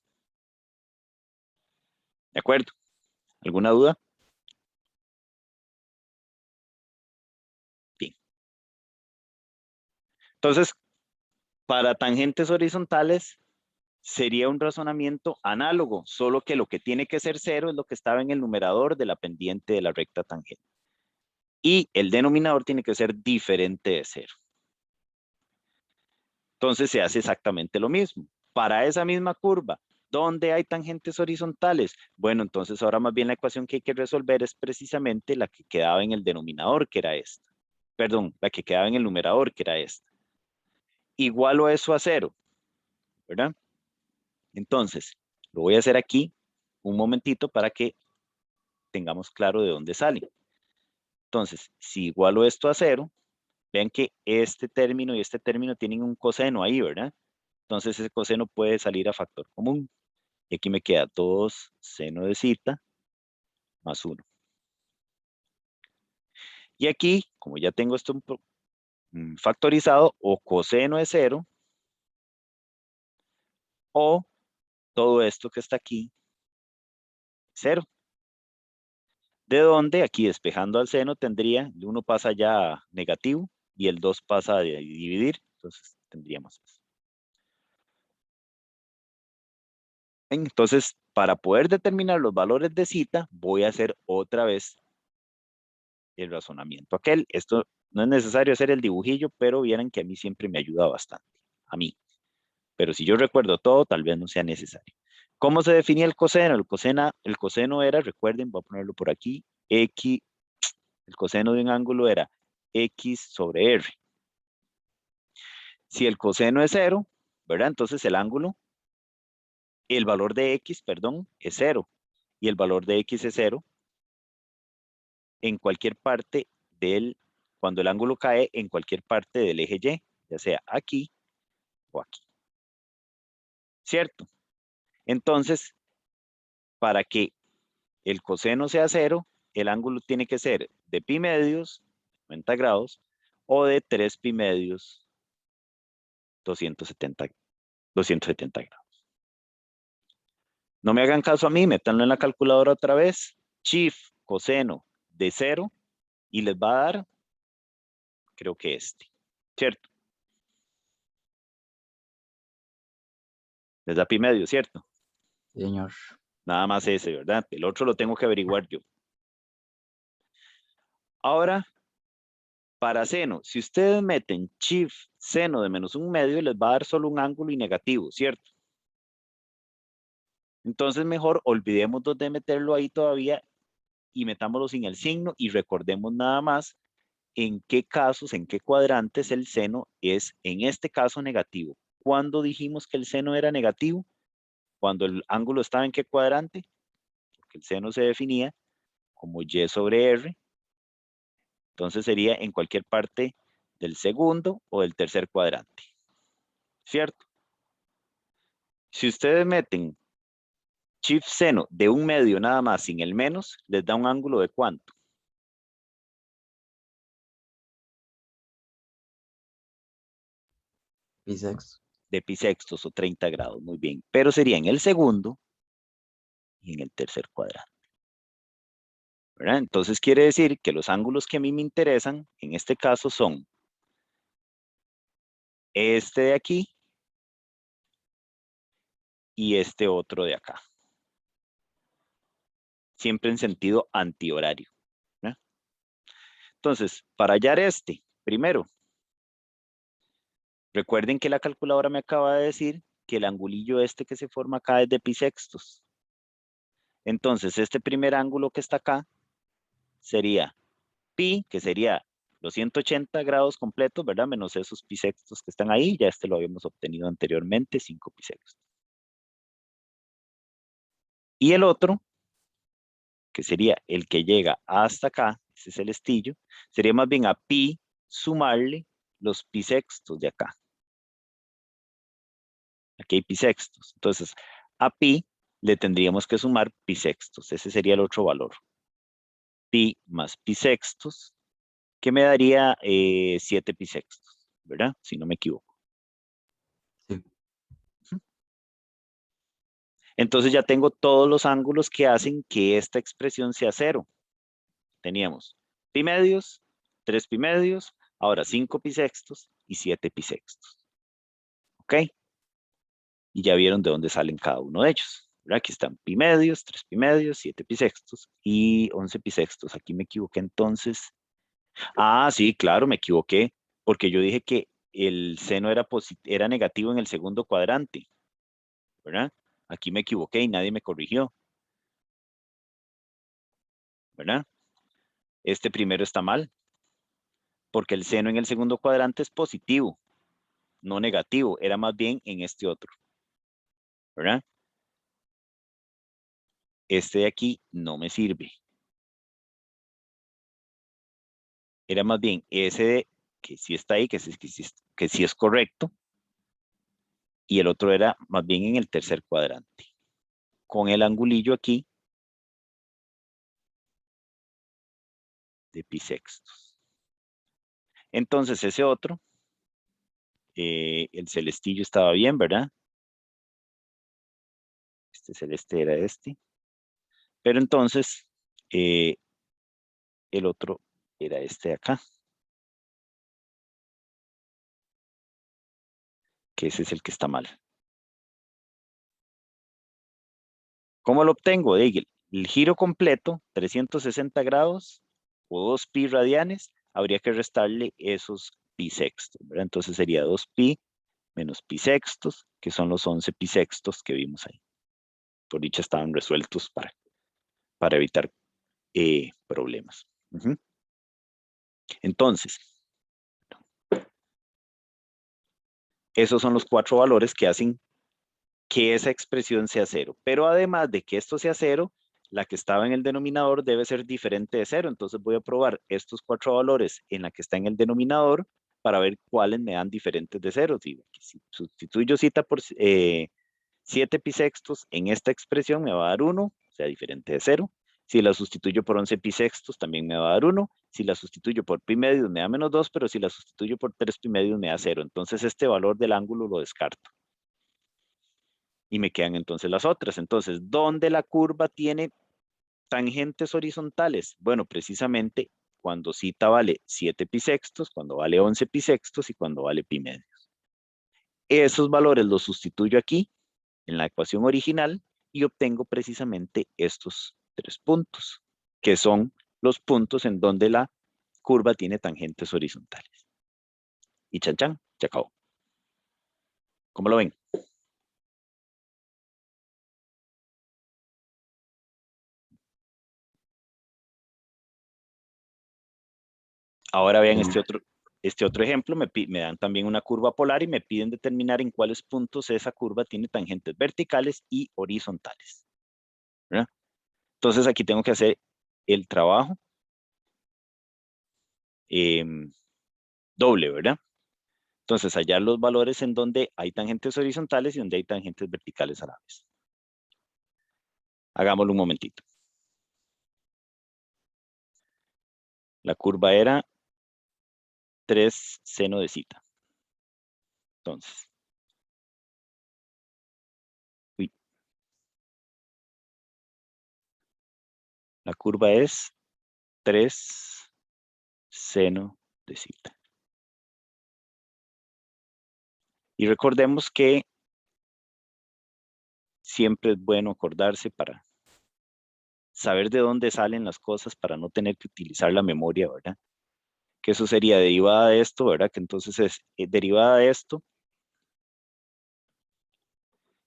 ¿De acuerdo? ¿Alguna duda? Bien. Entonces, para tangentes horizontales, sería un razonamiento análogo, solo que lo que tiene que ser 0 es lo que estaba en el numerador de la pendiente de la recta tangente. Y el denominador tiene que ser diferente de 0. Entonces se hace exactamente lo mismo. Para esa misma curva, ¿dónde hay tangentes horizontales? Bueno, entonces ahora más bien la ecuación que hay que resolver es precisamente la que quedaba en el denominador, que era esta. Perdón, la que quedaba en el numerador, que era esta. Igualo eso a 0, ¿verdad? Entonces, lo voy a hacer aquí un momentito para que tengamos claro de dónde sale. Entonces, si igualo esto a 0, vean que este término y este término tienen un coseno ahí, ¿verdad? Entonces ese coseno puede salir a factor común. Y aquí me queda 2 seno de zeta más 1. Y aquí, como ya tengo esto factorizado, o coseno de 0 O todo esto que está aquí, 0. De donde aquí despejando al seno tendría, el 1 pasa ya a negativo y el 2 pasa a dividir. Entonces tendríamos eso. Entonces, para poder determinar los valores de zeta, voy a hacer otra vez el razonamiento aquel. Esto no es necesario hacer el dibujillo, pero vieran que a mí siempre me ayuda bastante. A mí. Pero si yo recuerdo todo, tal vez no sea necesario. ¿Cómo se definía el coseno? El coseno era, recuerden, voy a ponerlo por aquí, X, el coseno de un ángulo era X sobre R. Si el coseno es 0, ¿verdad? Entonces el valor de X, perdón, es 0. Y el valor de X es 0 en cualquier parte cuando el ángulo cae en cualquier parte del eje Y, ya sea aquí o aquí. ¿Cierto? Entonces, para que el coseno sea 0, el ángulo tiene que ser de pi medios, 90 grados, o de 3 pi medios, 270 grados. No me hagan caso a mí, métanlo en la calculadora otra vez. Shift coseno de 0 y les va a dar, creo que ¿cierto? Les da pi medio, ¿cierto? Sí, señor. Nada más ese, ¿verdad? El otro lo tengo que averiguar yo. Ahora, para seno, si ustedes meten shift seno de menos 1/2, les va a dar solo un ángulo y negativo, ¿cierto? Entonces mejor olvidemos de meterlo ahí todavía y metámoslo sin el signo y recordemos nada más en qué casos, en qué cuadrantes el seno es, en este caso, negativo. ¿Cuándo dijimos que el seno era negativo? Cuando el ángulo estaba en qué cuadrante, porque el seno se definía como Y sobre R, entonces sería en cualquier parte del segundo o del tercer cuadrante, ¿cierto? Si ustedes meten shift seno de 1/2 nada más sin el menos, les da un ángulo de ¿cuánto? Pi sexto. De pi sextos o 30 grados, muy bien. Pero sería en el segundo y en el tercer cuadrante, ¿verdad? Entonces quiere decir que los ángulos que a mí me interesan, en este caso son este de aquí y este otro de acá. Siempre en sentido antihorario, ¿verdad? Entonces, para hallar primero, recuerden que la calculadora me acaba de decir que el angulillo que se forma acá es de pi sextos. Entonces, este primer ángulo que está acá sería pi, que sería los 180 grados completos, ¿verdad? Menos esos pi sextos que están ahí. Ya lo habíamos obtenido anteriormente, 5 pi sextos. Y el otro, que sería el que llega hasta acá, ese es el estillo, sería más bien a pi sumarle los pi sextos de acá. Aquí hay pi sextos. Entonces, a pi le tendríamos que sumar pi sextos. Ese sería el otro valor. Pi más pi sextos, que me daría 7 pi sextos, ¿verdad? Si no me equivoco. Sí. Entonces ya tengo todos los ángulos que hacen que esta expresión sea 0. Teníamos pi medios, 3 pi medios, ahora 5 pi sextos y 7 pi sextos. ¿Ok? Y ya vieron de dónde salen cada uno de ellos. ¿Verdad? Aquí están pi medios, 3 pi medios, 7 pi sextos y 11 pi sextos. Aquí me equivoqué entonces. Ah, sí, claro, me equivoqué, porque yo dije que el seno era negativo en el segundo cuadrante, ¿verdad? Aquí me equivoqué y nadie me corrigió, ¿verdad? Este primero está mal, porque el seno en el segundo cuadrante es positivo, no negativo, era más bien en este otro, ¿verdad? Este de aquí no me sirve. Era más bien ese que sí está ahí, que sí es correcto, y el otro era más bien en el tercer cuadrante. Con el angulillo aquí de pi sextos. Entonces ese otro, el celestillo estaba bien, ¿verdad? Este celeste era este. Pero entonces, el otro era este de acá. Que ese es el que está mal. ¿Cómo lo obtengo? El giro completo, 360 grados o 2 pi radianes, habría que restarle esos pi sextos, ¿verdad? Entonces sería 2 pi menos pi sextos, que son los 11 pi sextos que vimos ahí. Por dicha estaban resueltos para evitar problemas. Entonces, esos son los 4 valores que hacen que esa expresión sea 0. Pero además de que esto sea 0, la que estaba en el denominador debe ser diferente de 0. Entonces voy a probar estos 4 valores en la que está en el denominador para ver cuáles me dan diferentes de 0. Si sustituyo zeta por 7 pi sextos en esta expresión me va a dar 1, o sea, diferente de 0. Si la sustituyo por 11 pi sextos también me va a dar 1. Si la sustituyo por pi medios me da menos 2, pero si la sustituyo por 3 pi medios me da 0. Entonces este valor del ángulo lo descarto. Y me quedan entonces las otras. Entonces, ¿dónde la curva tiene tangentes horizontales? Bueno, precisamente cuando zeta vale 7 pi sextos, cuando vale 11 pi sextos y cuando vale pi medios. Esos valores los sustituyo aquí en la ecuación original y obtengo precisamente estos 3 puntos, que son los puntos en donde la curva tiene tangentes horizontales. Y chan chan, se acabó. ¿Cómo lo ven? Ahora vean este otro ejemplo, me dan también una curva polar y me piden determinar en cuáles puntos esa curva tiene tangentes verticales y horizontales, ¿verdad? Entonces aquí tengo que hacer el trabajo doble, ¿verdad? Entonces hallar los valores en donde hay tangentes horizontales y donde hay tangentes verticales a la vez. Hagámoslo un momentito. La curva era 3 seno de zeta. Entonces, la curva es 3 seno de zeta. Y recordemos que siempre es bueno acordarse para saber de dónde salen las cosas para no tener que utilizar la memoria, ¿verdad? Que eso sería derivada de esto, ¿verdad? Que entonces es derivada de esto,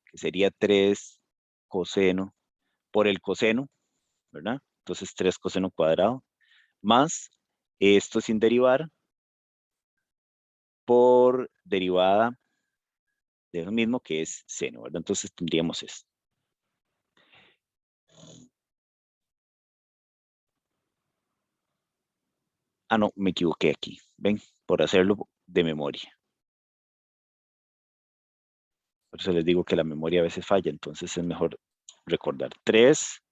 que sería 3 coseno por el coseno, ¿verdad? Entonces 3 coseno cuadrado, más esto sin derivar por derivada de lo mismo que es seno, ¿verdad? Entonces tendríamos esto. Ah, no, me equivoqué aquí. Ven, por hacerlo de memoria. Por eso les digo que la memoria a veces falla, entonces es mejor recordar. 3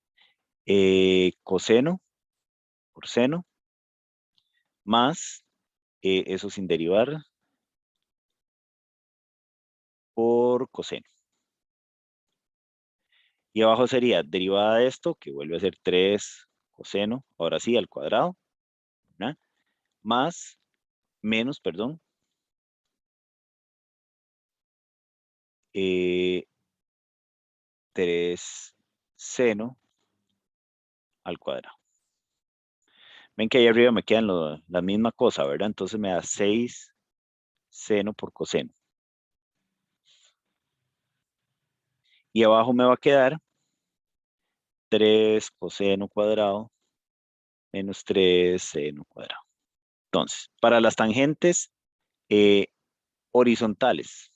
coseno por seno más eso sin derivar por coseno. Y abajo sería derivada de esto, que vuelve a ser 3 coseno, ahora sí, al cuadrado, ¿verdad? Más, menos, perdón, 3 seno al cuadrado. Ven que ahí arriba me quedan la misma cosa, ¿verdad? Entonces me da 6 seno por coseno. Y abajo me va a quedar 3 coseno cuadrado menos 3 seno cuadrado. Entonces, para las tangentes horizontales.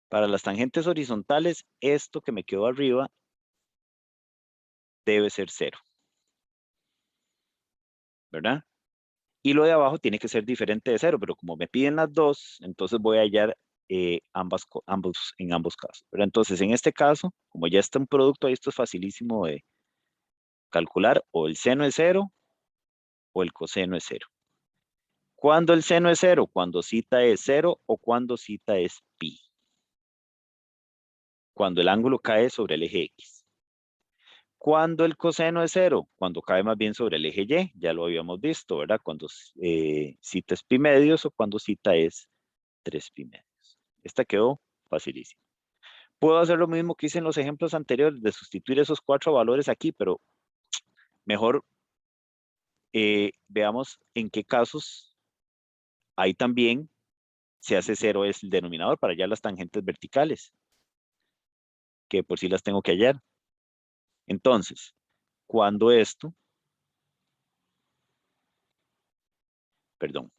Para las tangentes horizontales, esto que me quedó arriba debe ser 0. ¿Verdad? Y lo de abajo tiene que ser diferente de 0, pero como me piden las dos, entonces voy a hallar en ambos casos. ¿Verdad? Entonces, en este caso, como ya está un producto ahí, esto es facilísimo de calcular, o el seno es 0 o el coseno es 0. ¿Cuándo el seno es 0? Cuando zeta es 0 o cuando zeta es pi. Cuando el ángulo cae sobre el eje X. Cuando el coseno es 0, cuando cae más bien sobre el eje Y, ya lo habíamos visto, ¿verdad? Cuando cita es pi medios o cuando cita es 3 pi medios. Esta quedó facilísima. Puedo hacer lo mismo que hice en los ejemplos anteriores, de sustituir esos 4 valores aquí, pero mejor veamos en qué casos ahí también se hace 0 es el denominador para hallar las tangentes verticales, que por sí las tengo que hallar. Entonces, cuando esto, perdón,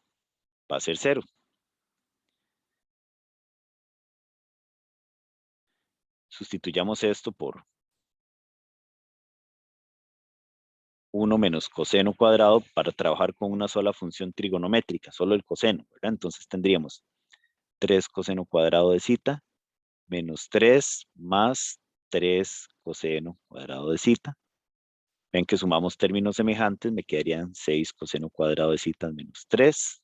va a ser 0. Sustituyamos esto por 1 menos coseno cuadrado para trabajar con una sola función trigonométrica, solo el coseno, ¿verdad? Entonces tendríamos 3 coseno cuadrado de zeta menos 3 más 3 coseno cuadrado de zeta. Ven que sumamos términos semejantes, me quedarían 6 coseno cuadrado de zeta menos 3.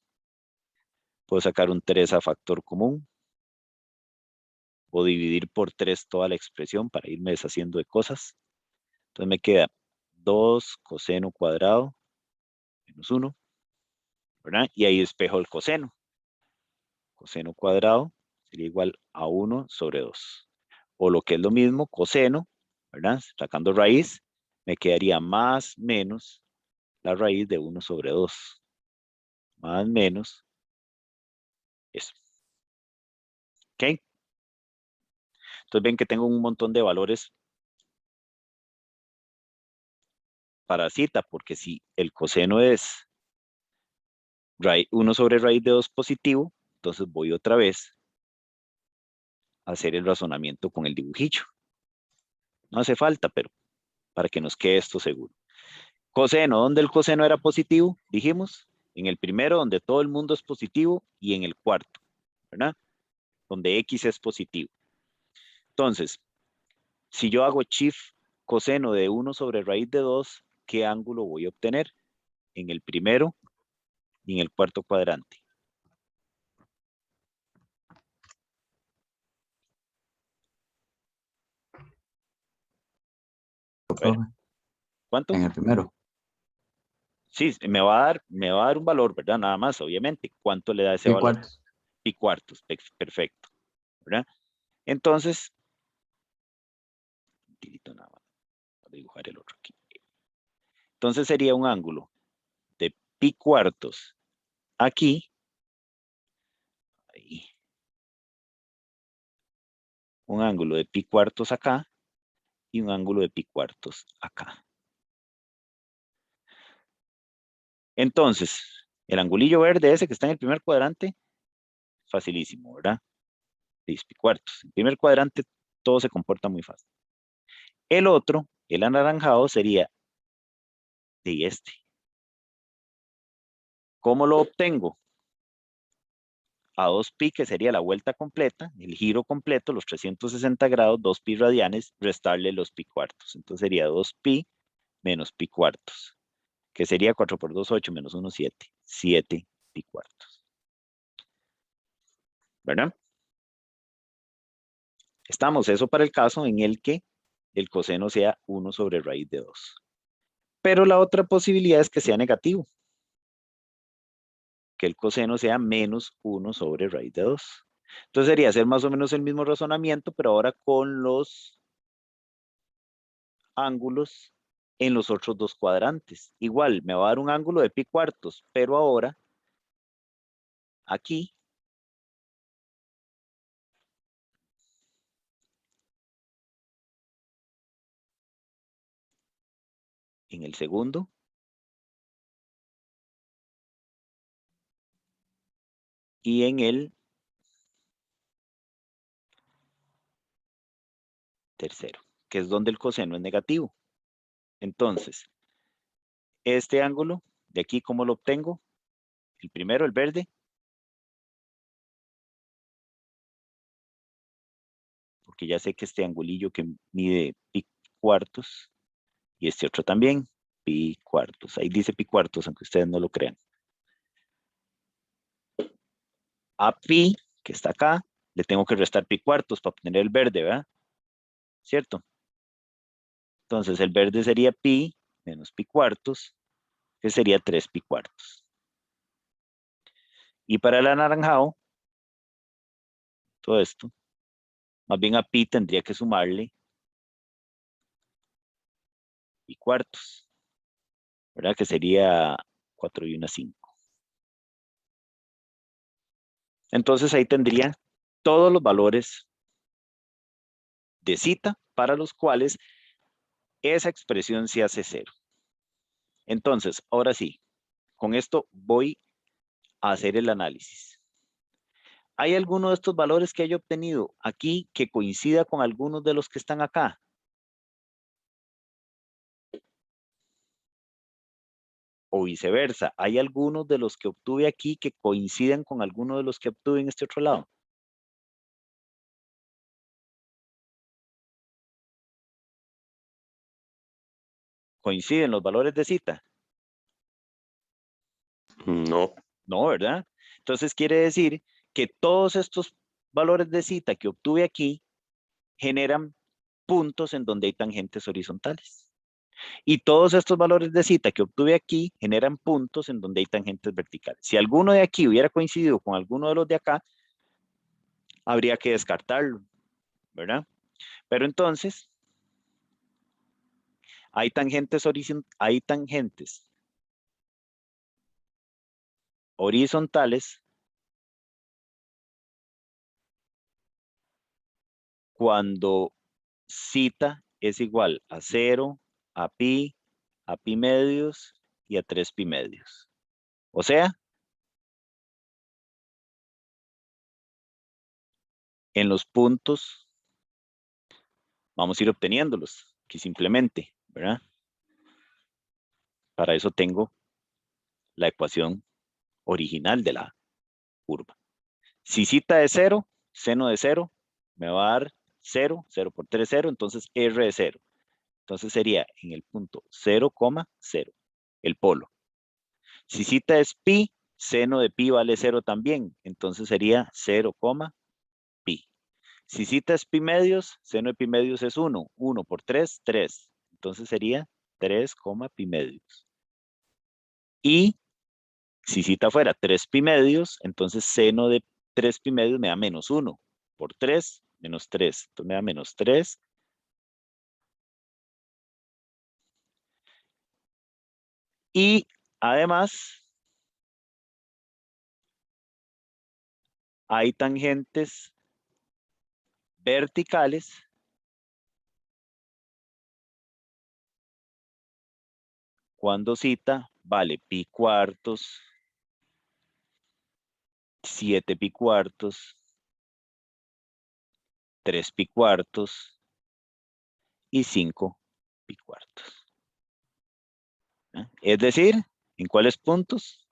Puedo sacar un 3 a factor común o dividir por 3 toda la expresión para irme deshaciendo de cosas. Entonces me queda 2 coseno cuadrado menos 1, ¿verdad? Y ahí despejo el coseno. Coseno cuadrado sería igual a 1 sobre 2. O lo que es lo mismo, coseno, ¿verdad? Sacando raíz, me quedaría más menos la raíz de 1 sobre 2. Más menos eso. ¿Ok? Entonces ven que tengo un montón de valores para cita, porque si el coseno es 1 sobre raíz de 2 positivo, entonces voy otra vez a hacer el razonamiento con el dibujillo. No hace falta, pero para que nos quede esto seguro. Coseno, ¿dónde el coseno era positivo? Dijimos, en el primero donde todo el mundo es positivo y en el cuarto, ¿verdad? Donde X es positivo. Entonces, si yo hago shift coseno de 1 sobre raíz de 2, ¿qué ángulo voy a obtener? En el primero y en el cuarto cuadrante. Profe, ¿Cuánto? en el primero. Sí, me va a dar un valor, ¿verdad? Nada más, obviamente. ¿Cuánto le da ese ¿Qué valor? cuartos? Pi cuartos, perfecto, ¿verdad? Entonces, nada más, voy a dibujar el otro aquí. Entonces sería un ángulo de pi cuartos aquí, ahí, un ángulo de pi cuartos acá y un ángulo de pi cuartos acá. Entonces, el angulillo verde ese que está en el primer cuadrante, facilísimo, ¿verdad? 10 pi cuartos. En el primer cuadrante todo se comporta muy fácil. El otro, el anaranjado, sería de este. ¿Cómo lo obtengo? A 2pi, que sería la vuelta completa, el giro completo, los 360 grados, 2pi radianes, restarle los pi cuartos. Entonces sería 2pi menos pi cuartos, que sería 4 por 2, 8, menos 1, 7. 7 pi cuartos. ¿Verdad? Estamos, eso para el caso en el que el coseno sea 1 sobre raíz de 2. Pero la otra posibilidad es que sea negativo. Que el coseno sea menos 1 sobre raíz de 2. Entonces sería hacer más o menos el mismo razonamiento, pero ahora con los ángulos en los otros dos cuadrantes. Igual, me va a dar un ángulo de pi cuartos, pero ahora, aquí, en el segundo, y en el tercero, que es donde el coseno es negativo. Entonces, este ángulo de aquí, ¿cómo lo obtengo? El primero, el verde. Porque ya sé que este angulillo que mide pi cuartos, y este otro también, pi cuartos. Ahí dice pi cuartos, aunque ustedes no lo crean. A pi, que está acá, le tengo que restar pi cuartos para obtener el verde, ¿verdad? ¿cierto? Entonces el verde sería pi menos pi cuartos, que sería 3 pi cuartos. Y para el anaranjado, todo esto, más bien a pi tendría que sumarle pi cuartos, ¿verdad? Que sería 4 y 1, 5. Entonces ahí tendría todos los valores de zeta para los cuales esa expresión se hace 0. Entonces, ahora sí, con esto voy a hacer el análisis. ¿Hay alguno de estos valores que haya obtenido aquí que coincida con algunos de los que están acá? O viceversa, ¿hay algunos de los que obtuve aquí que coinciden con algunos de los que obtuve en este otro lado? ¿Coinciden los valores de zeta? No. No, ¿verdad? Entonces quiere decir que todos estos valores de zeta que obtuve aquí generan puntos en donde hay tangentes horizontales. Y todos estos valores de zeta que obtuve aquí generan puntos en donde hay tangentes verticales. Si alguno de aquí hubiera coincidido con alguno de los de acá, habría que descartarlo, ¿verdad? Pero entonces, hay tangentes horizontales cuando zeta es igual a 0, a pi medios y a 3 pi medios. O sea, en los puntos vamos a ir obteniéndolos, que simplemente, ¿verdad? Para eso tengo la ecuación original de la curva. Si zeta es 0, seno de 0 me va a dar 0, 0 por 3, 0, entonces R de 0. Entonces sería en el punto 0, 0, el polo. Si zeta es pi, seno de pi vale 0 también, entonces sería 0, pi. Si zeta es pi medios, seno de pi medios es 1, 1 por 3, 3. Entonces sería 3, pi medios. Y si zeta fuera 3 pi medios, entonces seno de 3 pi medios me da menos 1 por 3, menos 3. Entonces me da menos 3. Y además, hay tangentes verticales cuando zeta vale pi cuartos, 7 pi cuartos, 3 pi cuartos y 5 pi cuartos. Es decir, ¿en cuáles puntos?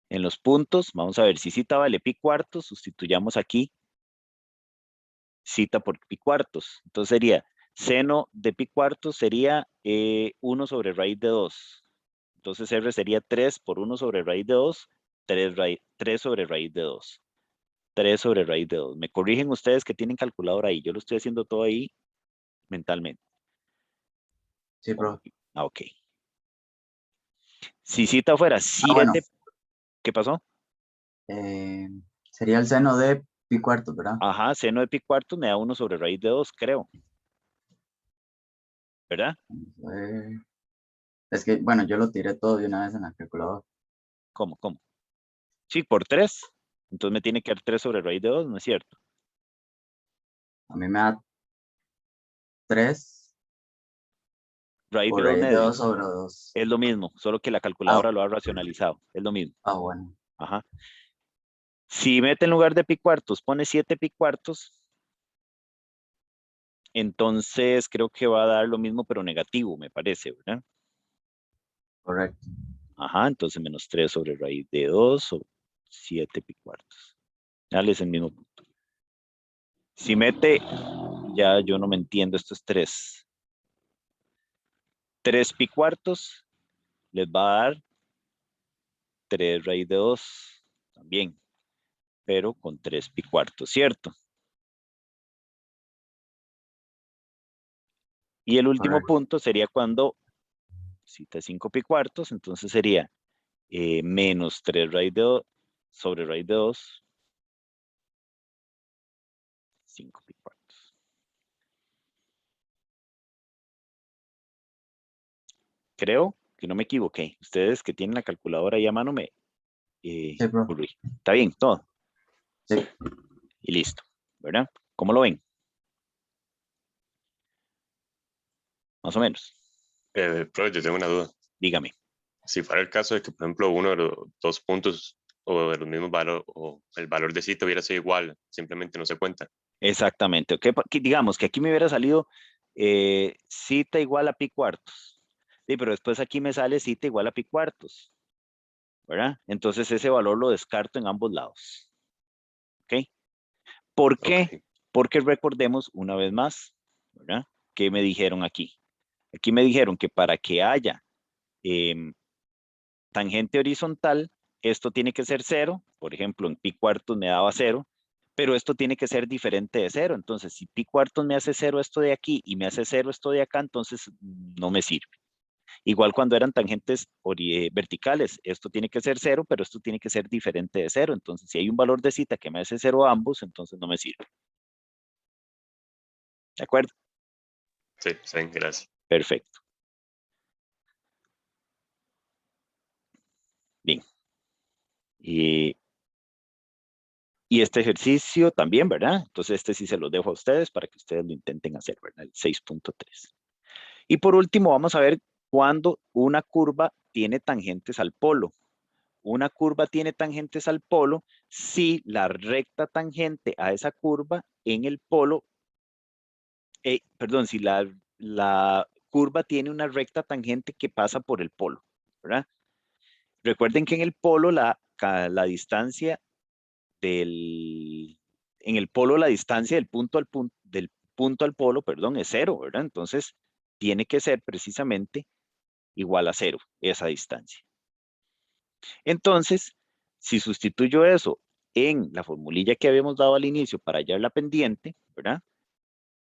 En los puntos, vamos a ver, si zeta vale pi cuartos, sustituyamos aquí zeta por pi cuartos. Entonces sería, seno de pi cuartos sería 1 sobre raíz de 2. Entonces R sería 3 por 1 sobre raíz de 2, 3 sobre raíz de 2. 3 sobre raíz de 2. Me corrigen ustedes que tienen calculadora ahí. Yo lo estoy haciendo todo ahí mentalmente. Sí, bro. Ah, ok. Si zeta fuera Ah, bueno, 7, ¿qué pasó? sería el seno de pi cuartos, ¿verdad? Ajá, seno de pi cuartos me da 1 sobre raíz de 2, creo. ¿Verdad? Eh, es que, bueno, yo lo tiré todo de una vez en la calculadora. ¿Cómo? Sí, por 3. Entonces me tiene que dar 3 sobre raíz de 2, ¿no es cierto? A mí me da 3 Raíz de por 2 raíz de 2 medios. sobre 2. Es lo mismo, solo que la calculadora lo ha racionalizado. Es lo mismo. Bueno. Ajá. Si mete en lugar de pi cuartos, pone 7 pi cuartos, entonces creo que va a dar lo mismo, pero negativo, me parece, ¿verdad? Correcto. Ajá, entonces menos 3 sobre raíz de 2 sobre 7 pi cuartos. Dale, es el mismo punto. Si mete, ya yo no me entiendo, esto es 3. 3 pi cuartos les va a dar 3 raíz de 2 también. pero con 3 pi cuartos, ¿cierto? Y el último Correcto. punto sería cuando cita 5 pi cuartos, entonces sería menos 3 raíz de 2 sobre raíz de 2, 5 pi cuartos. Creo que no me equivoqué. Ustedes que tienen la calculadora ahí a mano me Sí, bro. corrigen. Está bien, todo. Sí. Y listo, ¿verdad? ¿Cómo lo ven? Más o menos. Profe, yo tengo una duda. Dígame. Si fuera el caso de que, por ejemplo, uno de los dos puntos o de los mismos valores o el valor de cita hubiera sido igual, simplemente no se cuenta. Exactamente. Ok, digamos que aquí me hubiera salido cita igual a pi cuartos. Sí, pero después aquí me sale cita igual a pi cuartos, ¿verdad? Entonces ese valor lo descarto en ambos lados. ¿Ok? ¿Por qué? Ok, Porque recordemos una vez más, ¿verdad? ¿Qué me dijeron aquí? Aquí me dijeron que para que haya tangente horizontal, esto tiene que ser 0. Por ejemplo, en pi cuartos me daba 0, pero esto tiene que ser diferente de 0. Entonces, si pi cuartos me hace 0 esto de aquí y me hace 0 esto de acá, entonces no me sirve. Igual cuando eran tangentes verticales, esto tiene que ser 0, pero esto tiene que ser diferente de 0. Entonces, si hay un valor de cita que me hace 0 a ambos, entonces no me sirve. ¿De acuerdo? sí, sí, gracias. Perfecto. Bien. Y este ejercicio también, ¿verdad? Entonces este sí se los dejo a ustedes para que ustedes lo intenten hacer, ¿verdad? El 6.3. Y por último, vamos a ver cuándo una curva tiene tangentes al polo. Una curva tiene tangentes al polo si la recta tangente a esa curva en el polo, perdón, si la curva tiene una recta tangente que pasa por el polo, ¿verdad? Recuerden que en el polo la distancia en el polo la distancia del punto al polo, perdón, es 0, ¿verdad? Entonces tiene que ser precisamente igual a 0 esa distancia. Entonces, si sustituyo eso en la formulilla que habíamos dado al inicio para hallar la pendiente, ¿verdad?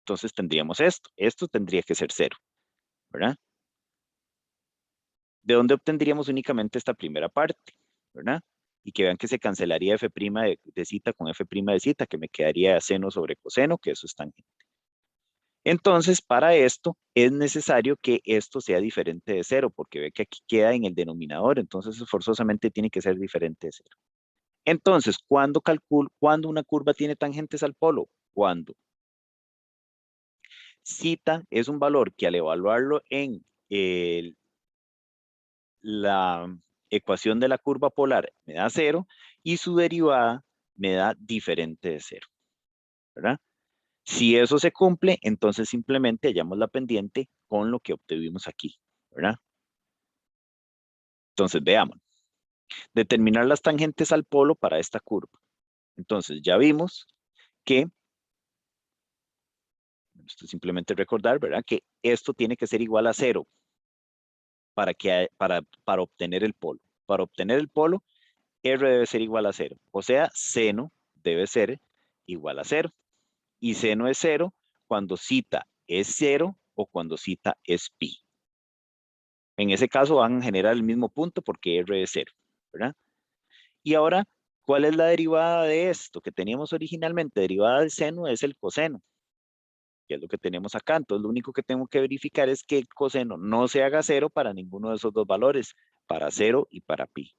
Entonces tendríamos esto. Esto tendría que ser 0, ¿verdad? ¿De dónde obtendríamos únicamente esta primera parte, ¿verdad? Y que vean que se cancelaría f' de cita con f' de cita, que me quedaría seno sobre coseno, que eso es tangente. Entonces, para esto es necesario que esto sea diferente de 0, porque ve que aquí queda en el denominador, entonces forzosamente tiene que ser diferente de 0. Entonces, ¿cuándo una curva tiene tangentes al polo? Cuando cita es un valor que al evaluarlo en la ecuación de la curva polar me da 0 y su derivada me da diferente de 0, ¿verdad? Si eso se cumple, entonces simplemente hallamos la pendiente con lo que obtuvimos aquí, ¿verdad? Entonces, veamos. Determinar las tangentes al polo para esta curva. Entonces, ya vimos que, esto es simplemente recordar, ¿verdad? Que esto tiene que ser igual a 0 para obtener el polo. Para obtener el polo, R debe ser igual a 0. O sea, seno debe ser igual a 0. Y seno es 0 cuando cita es 0 o cuando cita es pi. En ese caso van a generar el mismo punto porque R es 0, ¿verdad? Y ahora, ¿cuál es la derivada de esto que teníamos originalmente? Derivada del seno es el coseno, que es lo que tenemos acá. Entonces, lo único que tengo que verificar es que el coseno no se haga 0 para ninguno de esos dos valores, para 0 y para pi.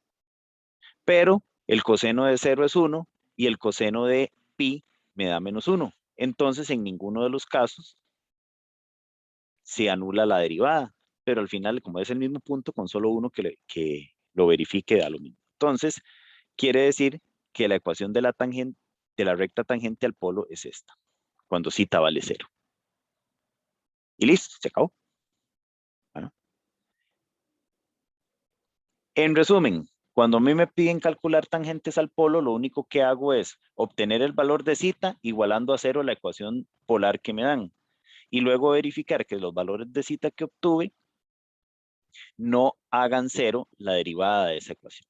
Pero el coseno de 0 es 1 y el coseno de pi me da menos 1. Entonces, en ninguno de los casos se anula la derivada, pero al final, como es el mismo punto, con solo uno que lo verifique da lo mismo. Entonces, quiere decir que la ecuación de la recta tangente al polo es esta, cuando cita vale 0. Y listo, se acabó. Bueno. En resumen, cuando a mí me piden calcular tangentes al polo, lo único que hago es obtener el valor de cita igualando a 0 la ecuación polar que me dan. Y luego verificar que los valores de cita que obtuve no hagan 0 la derivada de esa ecuación.